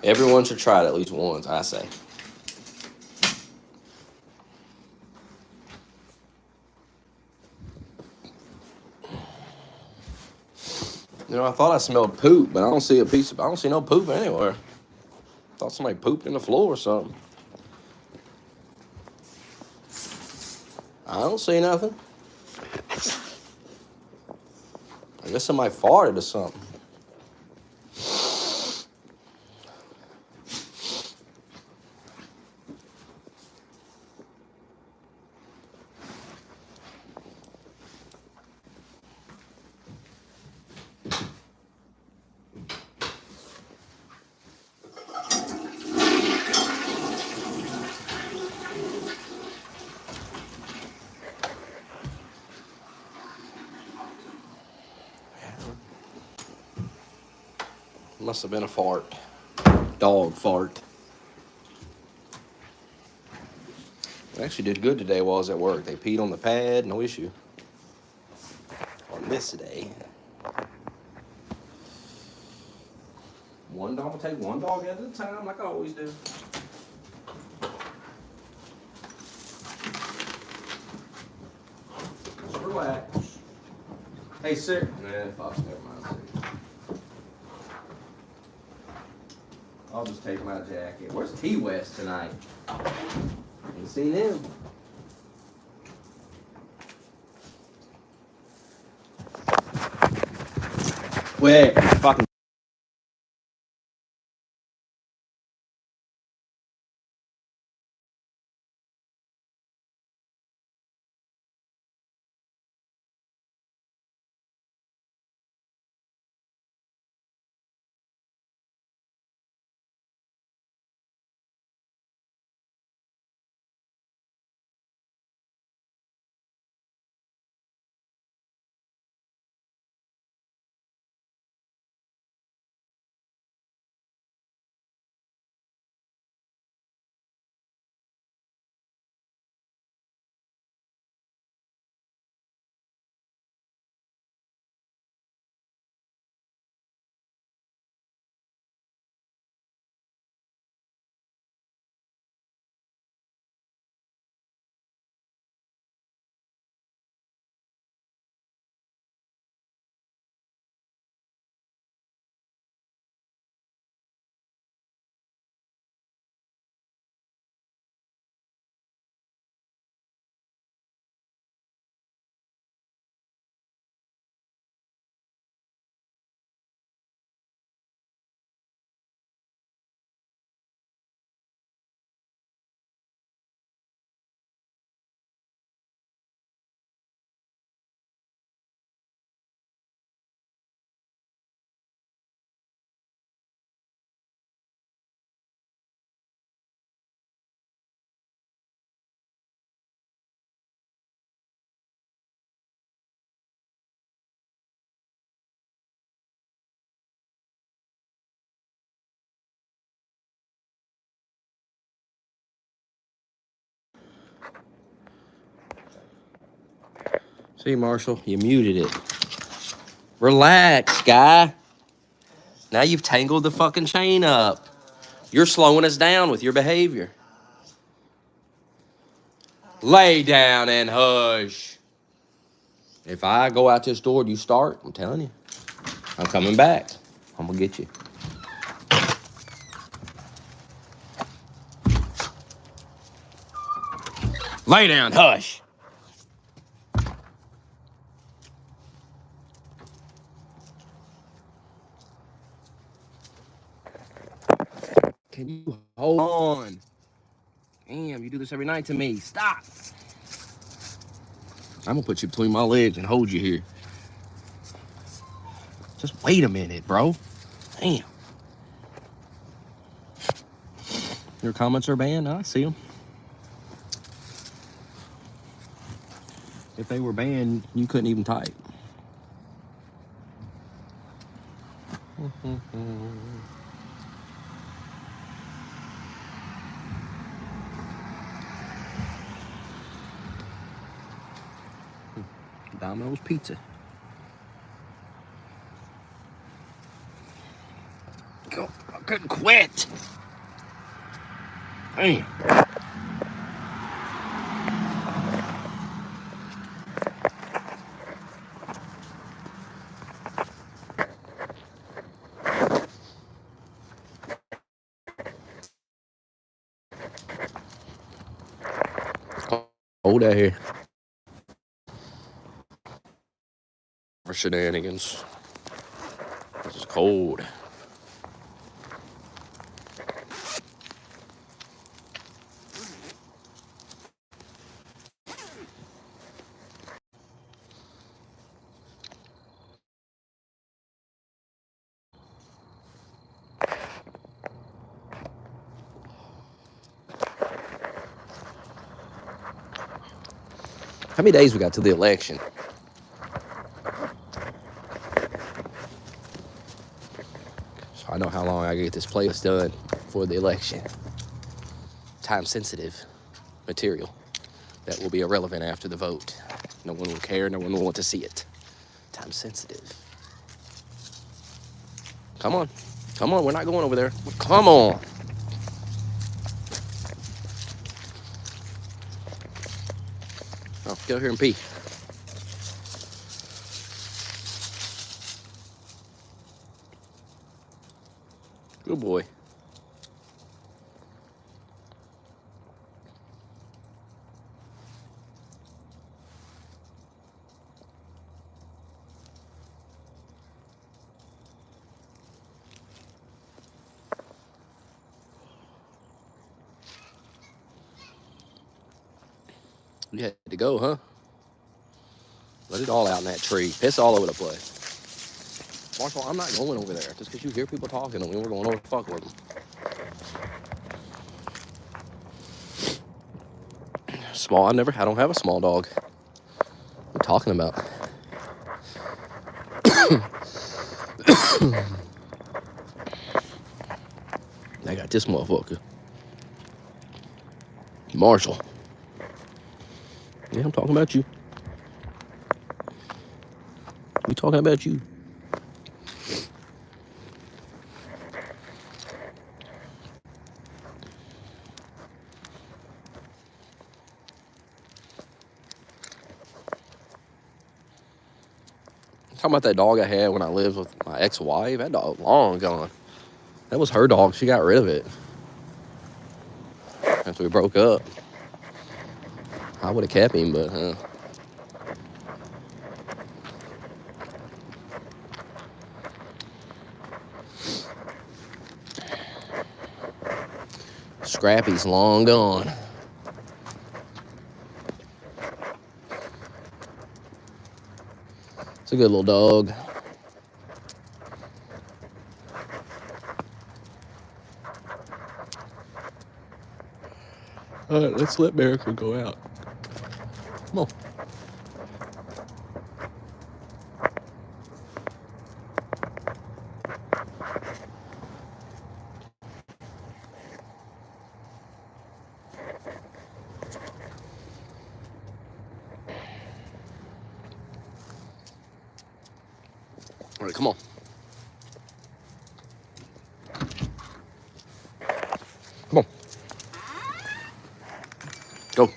Everyone should try it at least once, I say. You know, I thought I smelled poop, but I don't see I don't see no poop anywhere. I thought somebody pooped in the floor or something. I don't see nothing. I guess somebody farted or something. Must have been a fart. Dog fart. I actually did good today while I was at work. They peed on the pad, no issue. On this day. Take one dog at a time like I always do. Just relax. Hey, sir. Nah, Fox, never mind. I'll just take my jacket. Where's T West tonight? Ain't seen him. Wait, fucking. See, Marshall, you muted it. Relax, guy. Now you've tangled the fucking chain up. You're slowing us down with your behavior. Lay down and hush. If I go out this door and you start, I'm telling you, I'm coming back. I'm gonna get you. Lay down, hush. Can you hold on? Damn, you do this every night to me. Stop. I'm gonna put you between my legs and hold you here. Just wait a minute, bro. Damn. Your comments are banned. I see them. If they were banned, you couldn't even type. Domino's Pizza. Go. I couldn't quit. Damn. Hold out here. For shenanigans. This is cold. How many days we got to the election? So I know how long I get this playlist done for the election. Time sensitive material that will be irrelevant after the vote. No one will care, no one will want to see it. Time sensitive. Come on. Come on, we're not going over there. Come on. Oh, get over here and pee. Good boy. You had to go, huh? Let it all out in that tree. Piss all over the place. Marshall, I'm not going over there. Just because you hear people talking and we're going over to fuck with them. Small, I don't have a small dog. What are you talking about? I got this motherfucker. Marshall. Yeah, I'm talking about you. We talking about you. Talking about that dog I had when I lived with my ex-wife. That dog long gone. That was her dog. She got rid of it after we broke up. I would have kept him, but Scrappy's long gone. It's a good little dog. All right, let's let America go out. Come on. right, come on. Come on. Go.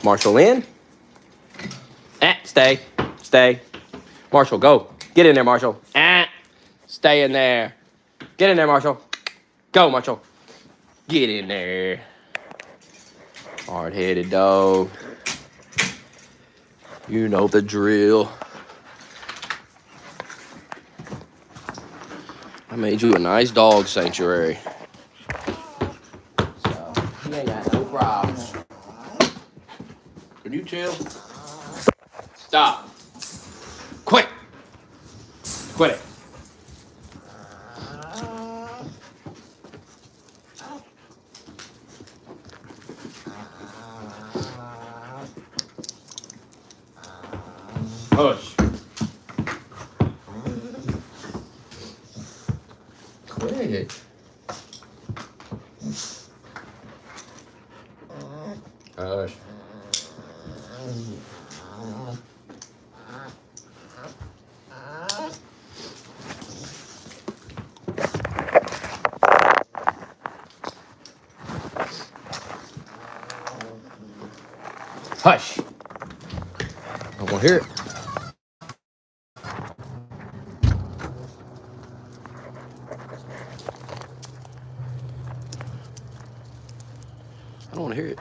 Marshall in. Stay. Stay. Marshall, go. Get in there, Marshall. Stay in there. Get in there, Marshall. Go, Marshall. Get in there. Hard-headed dog. You know the drill. I made you a nice dog sanctuary. So, you ain't got no problems. Can you chill? Stop. Quit. Quit it. Hush. Quit. Hush. Hush. I don't want to hear it. I don't want to hear it.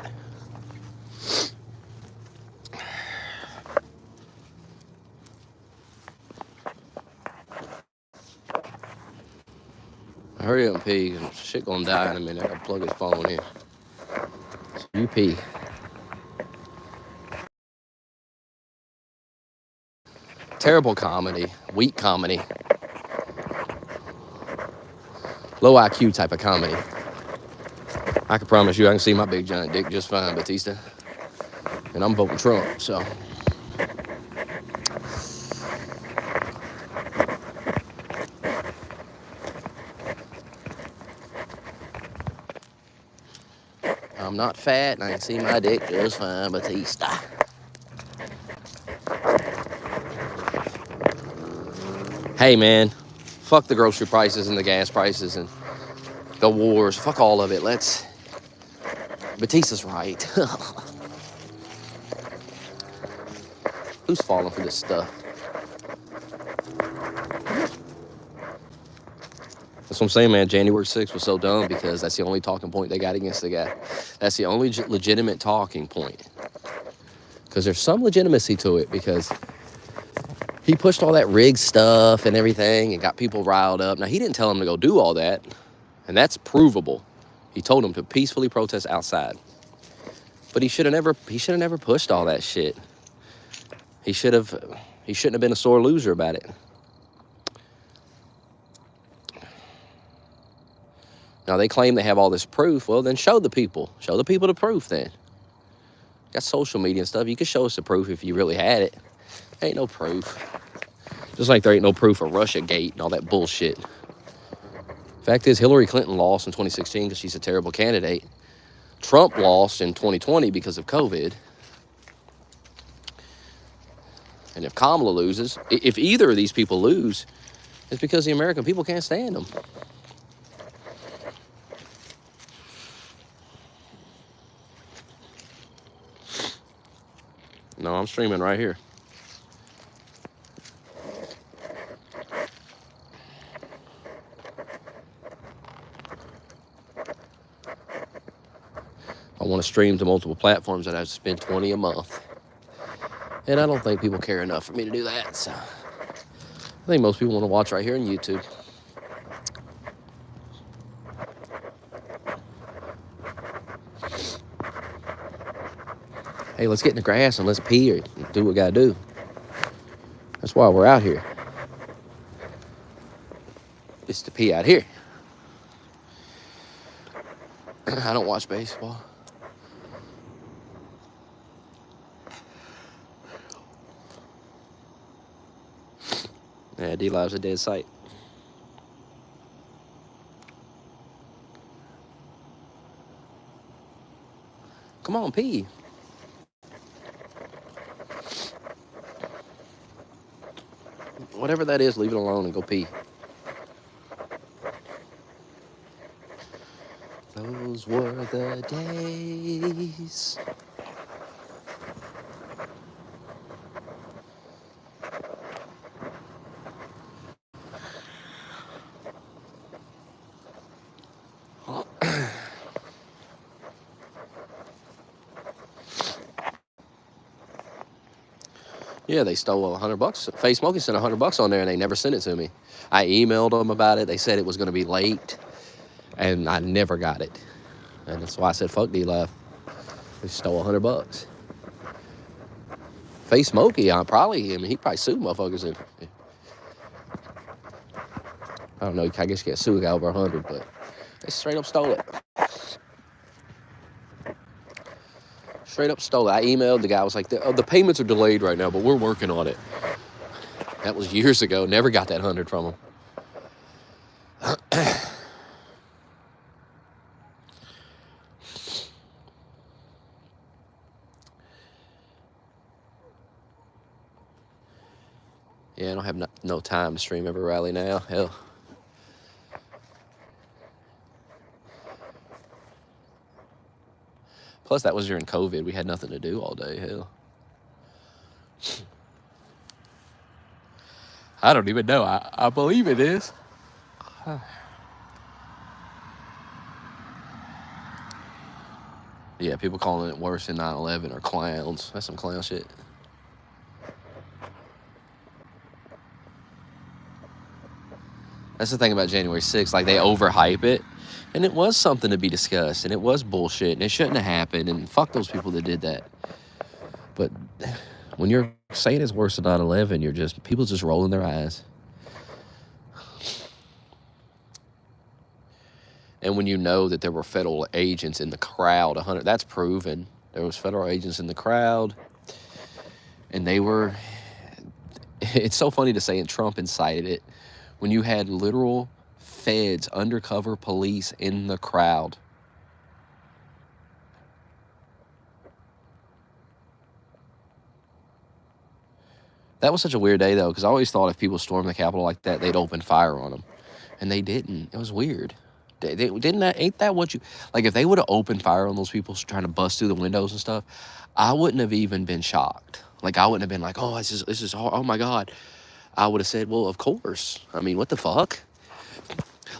Hurry up and pee. Shit gonna die in a minute. I gotta plug his phone in. So you pee. Terrible comedy. Weak comedy. Low IQ type of comedy. I can promise you I can see my big giant dick just fine, Batista. And I'm voting Trump, so. I'm not fat and I can see my dick just fine, Batista. Hey man, fuck the grocery prices and the gas prices and the wars. Fuck all of it. Batista's right. Who's falling for this stuff? That's what I'm saying, man. January 6th was so dumb because that's the only talking point they got against the guy. That's the only legitimate talking point. Because there's some legitimacy to it because he pushed all that rigged stuff and everything and got people riled up. Now, he didn't tell them to go do all that, and that's provable. He told them to peacefully protest outside. But he should have never pushed all that shit. He shouldn't have been a sore loser about it. Now, they claim they have all this proof. Well, then show the people. Show the people the proof, then. Got social media and stuff. You can show us the proof if you really had it. Ain't no proof. Just like there ain't no proof of Russiagate and all that bullshit. Fact is, Hillary Clinton lost in 2016 because she's a terrible candidate. Trump lost in 2020 because of COVID. And if Kamala loses, if either of these people lose, it's because the American people can't stand them. No, I'm streaming right here. I want to stream to multiple platforms that I have to spend $20 a month. And I don't think people care enough for me to do that. So I think most people want to watch right here on YouTube. Hey, let's get in the grass and let's pee or do what we gotta do. That's why we're out here. It's to pee out here. I don't watch baseball. Yeah, D-Live's a dead site. Come on, pee. Whatever that is, leave it alone and go pee. Those were the days. Yeah, they stole $100. Face Smoky sent $100 on there, and they never sent it to me. I emailed them about it. They said it was going to be late, and I never got it. And that's why I said, fuck D-Live. They stole $100. Face Smoky, he probably sued motherfuckers. I don't know, I guess you can't sue a guy over 100, but they straight up stole it. Straight up stole it. I emailed the guy. I was like, the payments are delayed right now, but we're working on it. That was years ago. Never got that 100 from him. Yeah, I don't have no time to stream every rally now. Hell. Plus, that was during COVID. We had nothing to do all day. Hell. I don't even know. I believe it is. Yeah, people calling it worse than 9/11 are clowns. That's some clown shit. That's the thing about January 6th. Like, they overhype it. And it was something to be discussed. And it was bullshit. And it shouldn't have happened. And fuck those people that did that. But when you're saying it's worse than 9/11, people just rolling their eyes. And when you know that there were federal agents in the crowd, that's proven. There was federal agents in the crowd. And they were... It's so funny to say, and Trump incited it, when you had literal feds, undercover police in the crowd. That was such a weird day, though, because I always thought if people stormed the Capitol like that, they'd open fire on them. And they didn't. It was weird. Ain't that what you... Like, if they would have opened fire on those people trying to bust through the windows and stuff, I wouldn't have even been shocked. Like, I wouldn't have been like, oh, this is hard. Oh, my God. I would have said, well, of course. I mean, what the fuck?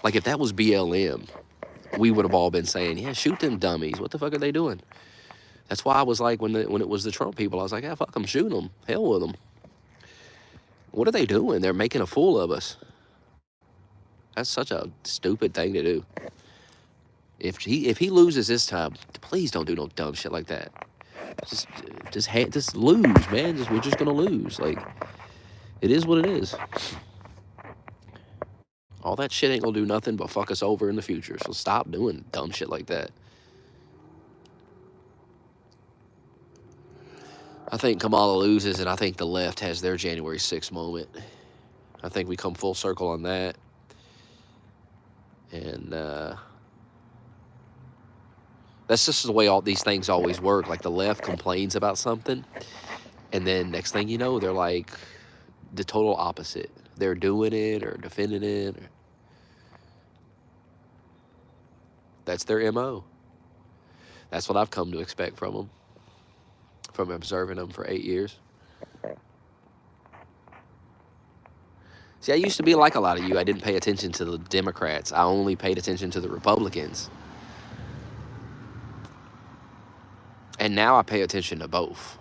Like, if that was BLM, we would have all been saying, yeah, shoot them dummies. What the fuck are they doing? That's why I was like, when it was the Trump people, I was like, yeah, fuck them, shoot them. Hell with them. What are they doing? They're making a fool of us. That's such a stupid thing to do. If he loses this time, please don't do no dumb shit like that. Just lose, man. We're just gonna lose. Like, it is what it is. All that shit ain't gonna do nothing but fuck us over in the future. So stop doing dumb shit like that. I think Kamala loses, and I think the left has their January 6th moment. I think we come full circle on that. And that's just the way all these things always work. Like, the left complains about something, and then next thing you know, they're like the total opposite. They're doing it or defending it. That's their MO. That's what I've come to expect from them, from observing them for 8 years. See, I used to be like a lot of you. I didn't pay attention to the Democrats. I only paid attention to the Republicans. And now I pay attention to both.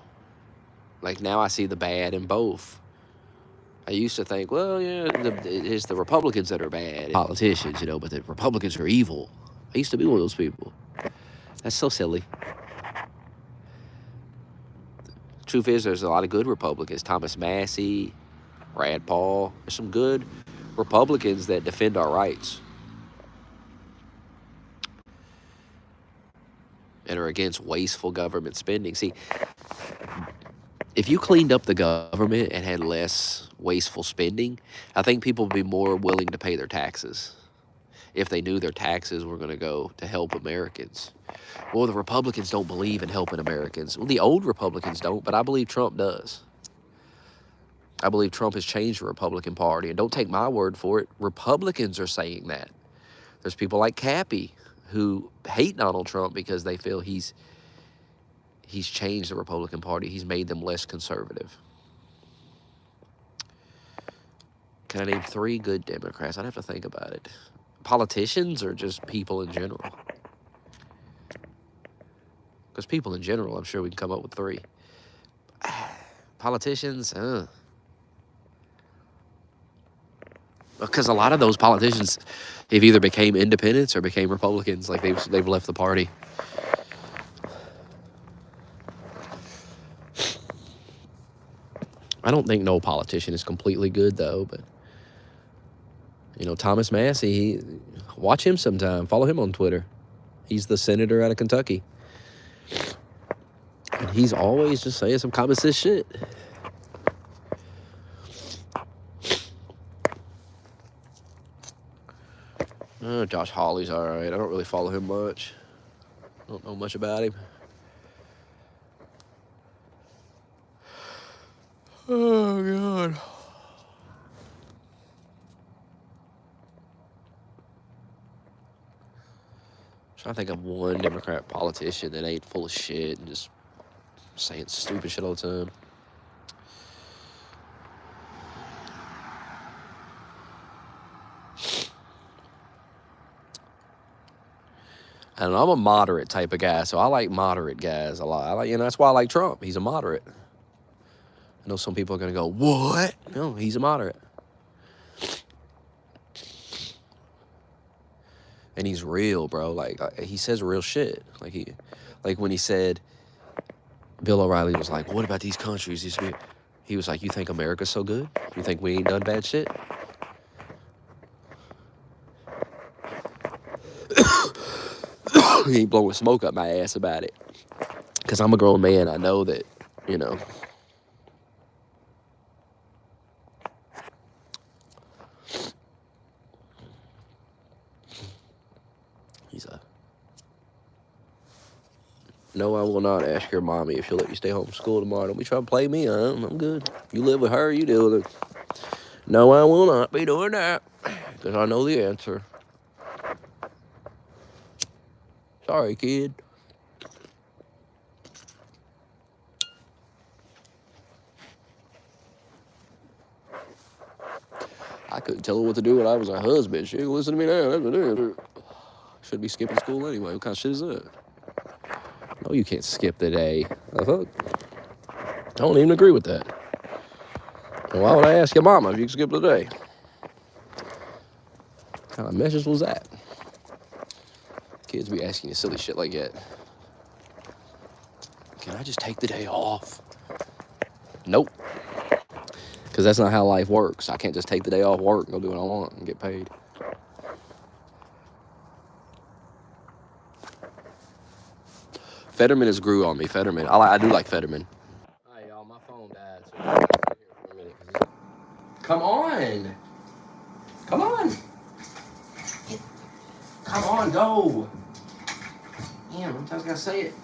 Like, now I see the bad in both. I used to think, well, yeah, it's the Republicans that are bad. Politicians, but the Republicans are evil. I used to be one of those people. That's so silly. Truth is, there's a lot of good Republicans. Thomas Massey, Rand Paul. There's some good Republicans that defend our rights and are against wasteful government spending. See, if you cleaned up the government and had less wasteful spending, I think people would be more willing to pay their taxes if they knew their taxes were going to go to help Americans. Well, the Republicans don't believe in helping Americans. Well, the old Republicans don't, but I believe Trump does. I believe Trump has changed the Republican Party. And don't take my word for it. Republicans are saying that. There's people like Cappy who hate Donald Trump because they feel he's changed the Republican Party. He's made them less conservative. Can I name 3 good Democrats? I'd have to think about it. Politicians or just people in general? Because people in general, I'm sure we can come up with 3. Politicians, because a lot of those politicians have either became independents or became Republicans. Like they've left the party. I don't think no politician is completely good though, but Thomas Massey, watch him sometime. Follow him on Twitter. He's the senator out of Kentucky. And he's always just saying some common sense shit. Josh Hawley's all right. I don't really follow him much. I don't know much about him. Oh, God. I'm trying to think of one Democrat politician that ain't full of shit and just saying stupid shit all the time. I don't know, I'm a moderate type of guy, so I like moderate guys a lot. That's why I like Trump. He's a moderate. I know some people are going to go, what? No, he's a moderate. And he's real, bro. Like, he says real shit. Like when he said, Bill O'Reilly was like, what about these countries? He was like, you think America's so good? You think we ain't done bad shit? He ain't blowing smoke up my ass about it. Because I'm a grown man. I know that, he's a... No, I will not ask your mommy if she'll let you stay home from school tomorrow. Don't be trying to play me. I'm good. You live with her, you deal with it. No, I will not be doing that. Because I know the answer. Sorry, kid. I couldn't tell her what to do when I was her husband. She didn't listen to me now. Should be skipping school anyway. What kind of shit is that? No, you can't skip the day. The fuck? I don't even agree with that. And why would I ask your mama if you can skip the day? What kind of message was that? Kids be asking you silly shit like that. Can I just take the day off? Nope. Because that's not how life works. I can't just take the day off work and go do what I want and get paid. Fetterman has grew on me. Fetterman. I do like Fetterman. Hey, y'all, my phone died. So I'm here for a minute. Come on. Come on. Come on, go. Damn, how many times I gotta say it?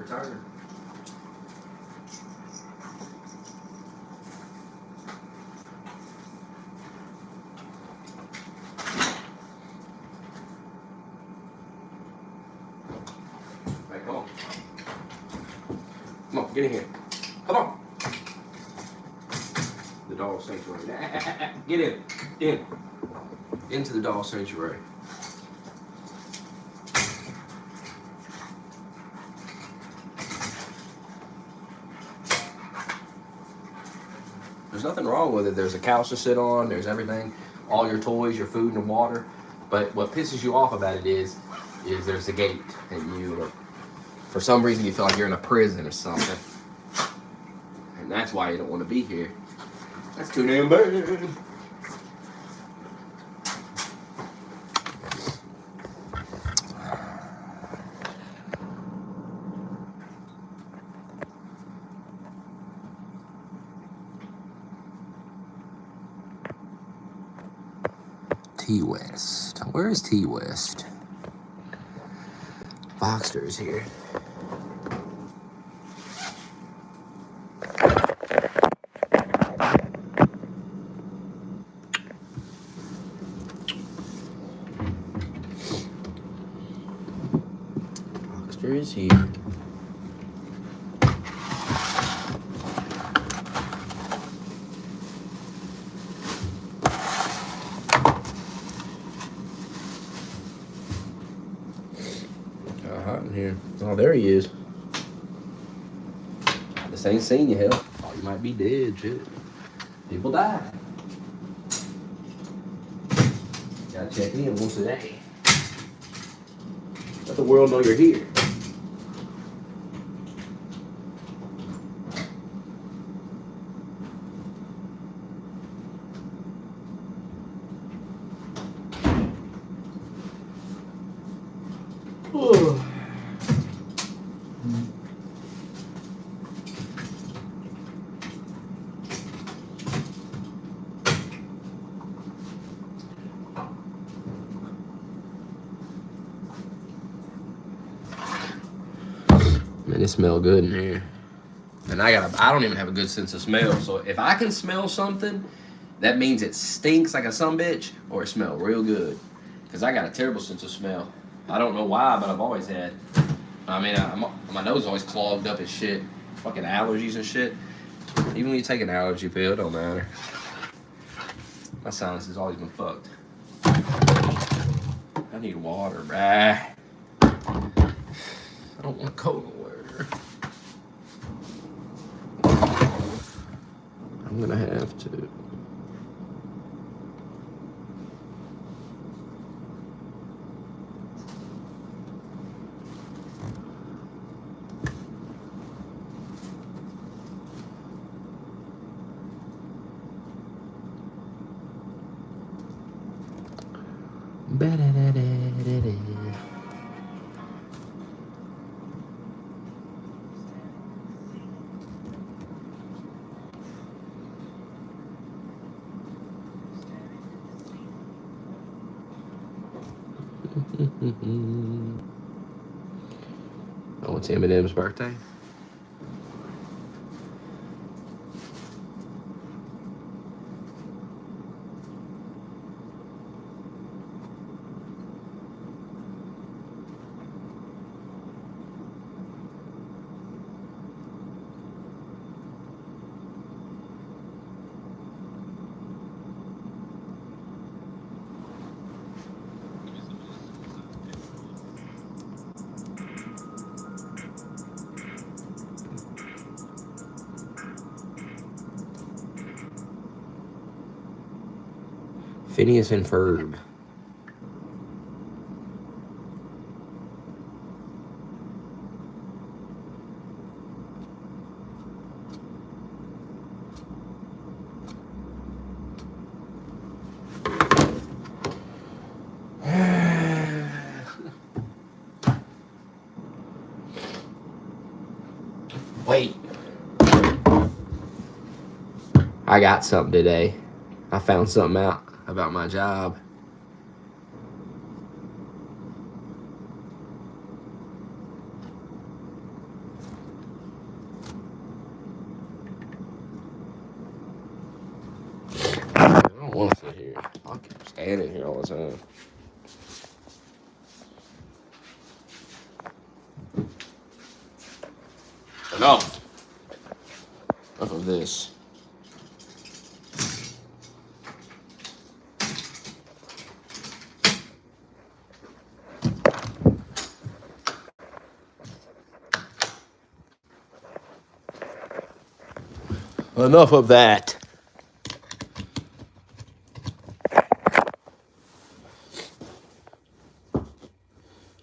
return. Right, come on. Come on, get in here. Come on. The dog sanctuary. Get in. In. Into the dog sanctuary. There's nothing wrong with it. There's a couch to sit on. There's everything. All your toys, your food, and water. But what pisses you off about it is there's a gate, and you, for some reason, you feel like you're in a prison or something. And that's why you don't want to be here. That's too damn bad. T West. Where is T West? Boxster is here. Boxster is here. Hot in here. Oh, there he is. This ain't seen you, hell. Oh, you might be dead, shit. People die. Gotta check in once a day. Let the world know you're here. Man, it smells good in here. And I don't even have a good sense of smell. So if I can smell something, that means it stinks like a sumbitch or it smells real good. Because I got a terrible sense of smell. I don't know why, but I've always had. I mean, my nose is always clogged up as shit. Fucking allergies and shit. Even when you take an allergy pill, it don't matter. My sinus has always been fucked. I need water, bruh. I don't want to go nowhere. I'm gonna have to. Oh, it's Eminem's birthday. Phineas and Ferb. Wait. I got something today. I found something out about my job. Standing here all the time. Enough. Enough of this. Enough of that. I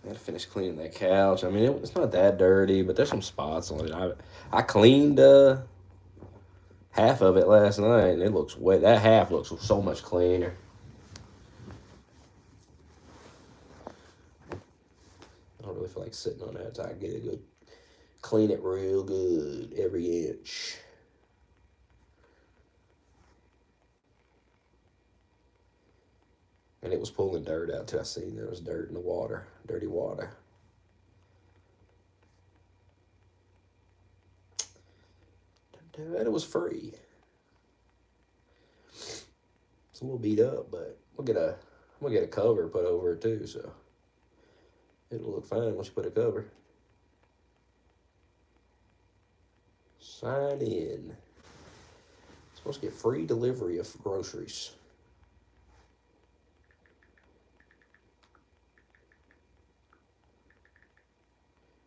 gotta finish cleaning that couch. I mean, it's not that dirty, but there's some spots on it. I cleaned half of it last night, and it looks wet. That half looks so much cleaner. I don't really feel like sitting on that until I get it good. Clean it real good, every inch. And it was pulling dirt out till I seen there was dirt in the water, dirty water. And it was free. It's a little beat up, but I'm gonna get a cover put over it too, so it'll look fine once you put a cover. Sign in. Supposed to get free delivery of groceries.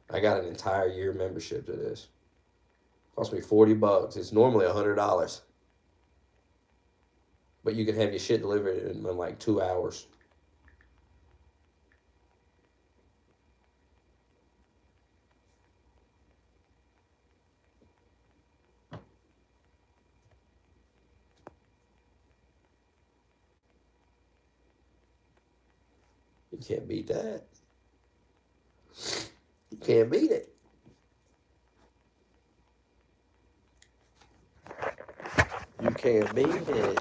I got an entire year membership to this. Cost me $40. It's normally $100. But you can have your shit delivered in like 2 hours. You can't beat that. You can't beat it. You can't beat it.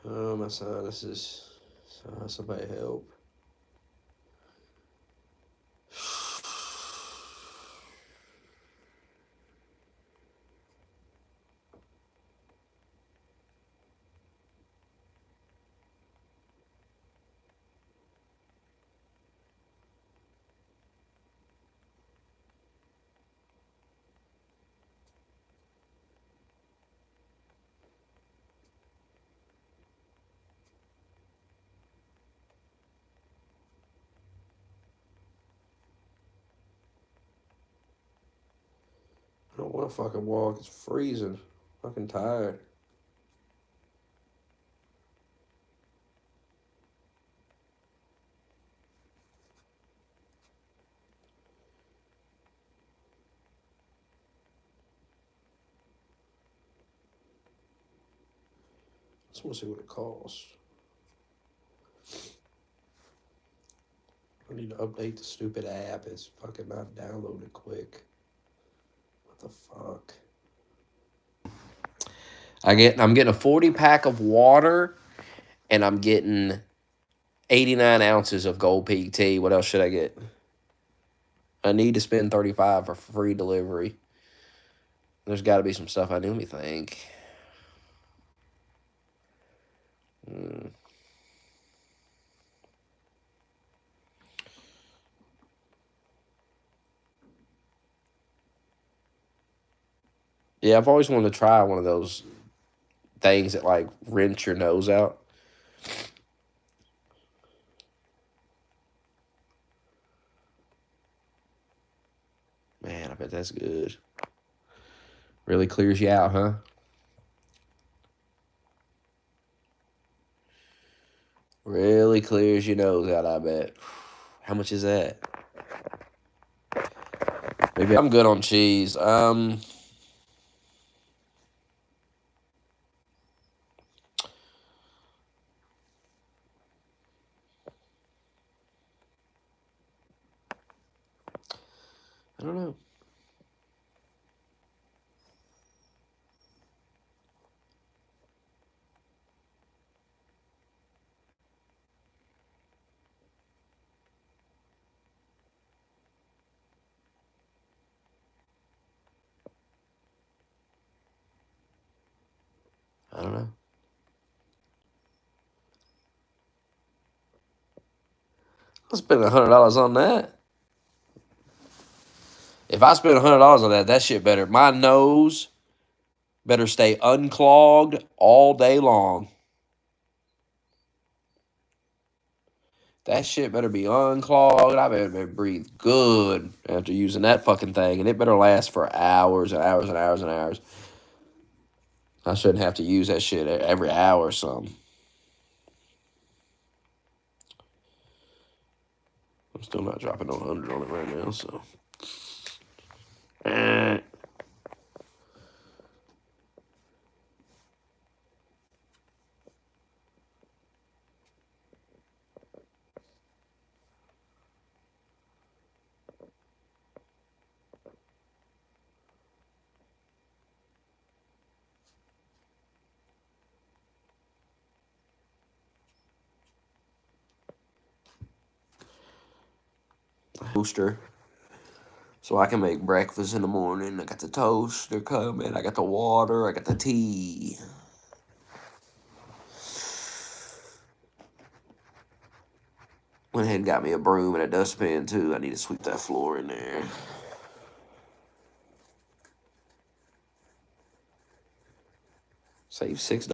Oh, my sinuses. Somebody help. I don't want to fucking walk. It's freezing. Fucking tired. I just want to see what it costs. I need to update the stupid app. It's fucking not downloaded quick. What the fuck? I'm getting a 40 pack of water, and I'm getting 89 ounces of Gold Peak tea. What else should I get? I need to spend $35 for free delivery. There's got to be some stuff I need. Let me think. Yeah, I've always wanted to try one of those things that like rinse your nose out. Man, I bet that's good. Really clears you out, huh? Really clears your nose out, I bet. How much is that? Maybe I'm good on cheese. I don't know. don't know. I'll spend $100 on that. If I spend $100 on that shit better. My nose better stay unclogged all day long. That shit better be unclogged. I better breathe good after using that fucking thing. And it better last for hours and hours and hours and hours. I shouldn't have to use that shit every hour or something. I'm still not dropping no 100 on it right now, so. Toaster. So I can make breakfast in the morning. I got the toaster coming. I got the water. I got the tea. Went ahead and got me a broom and a dustpan too. I need to sweep that floor in there. Save $6.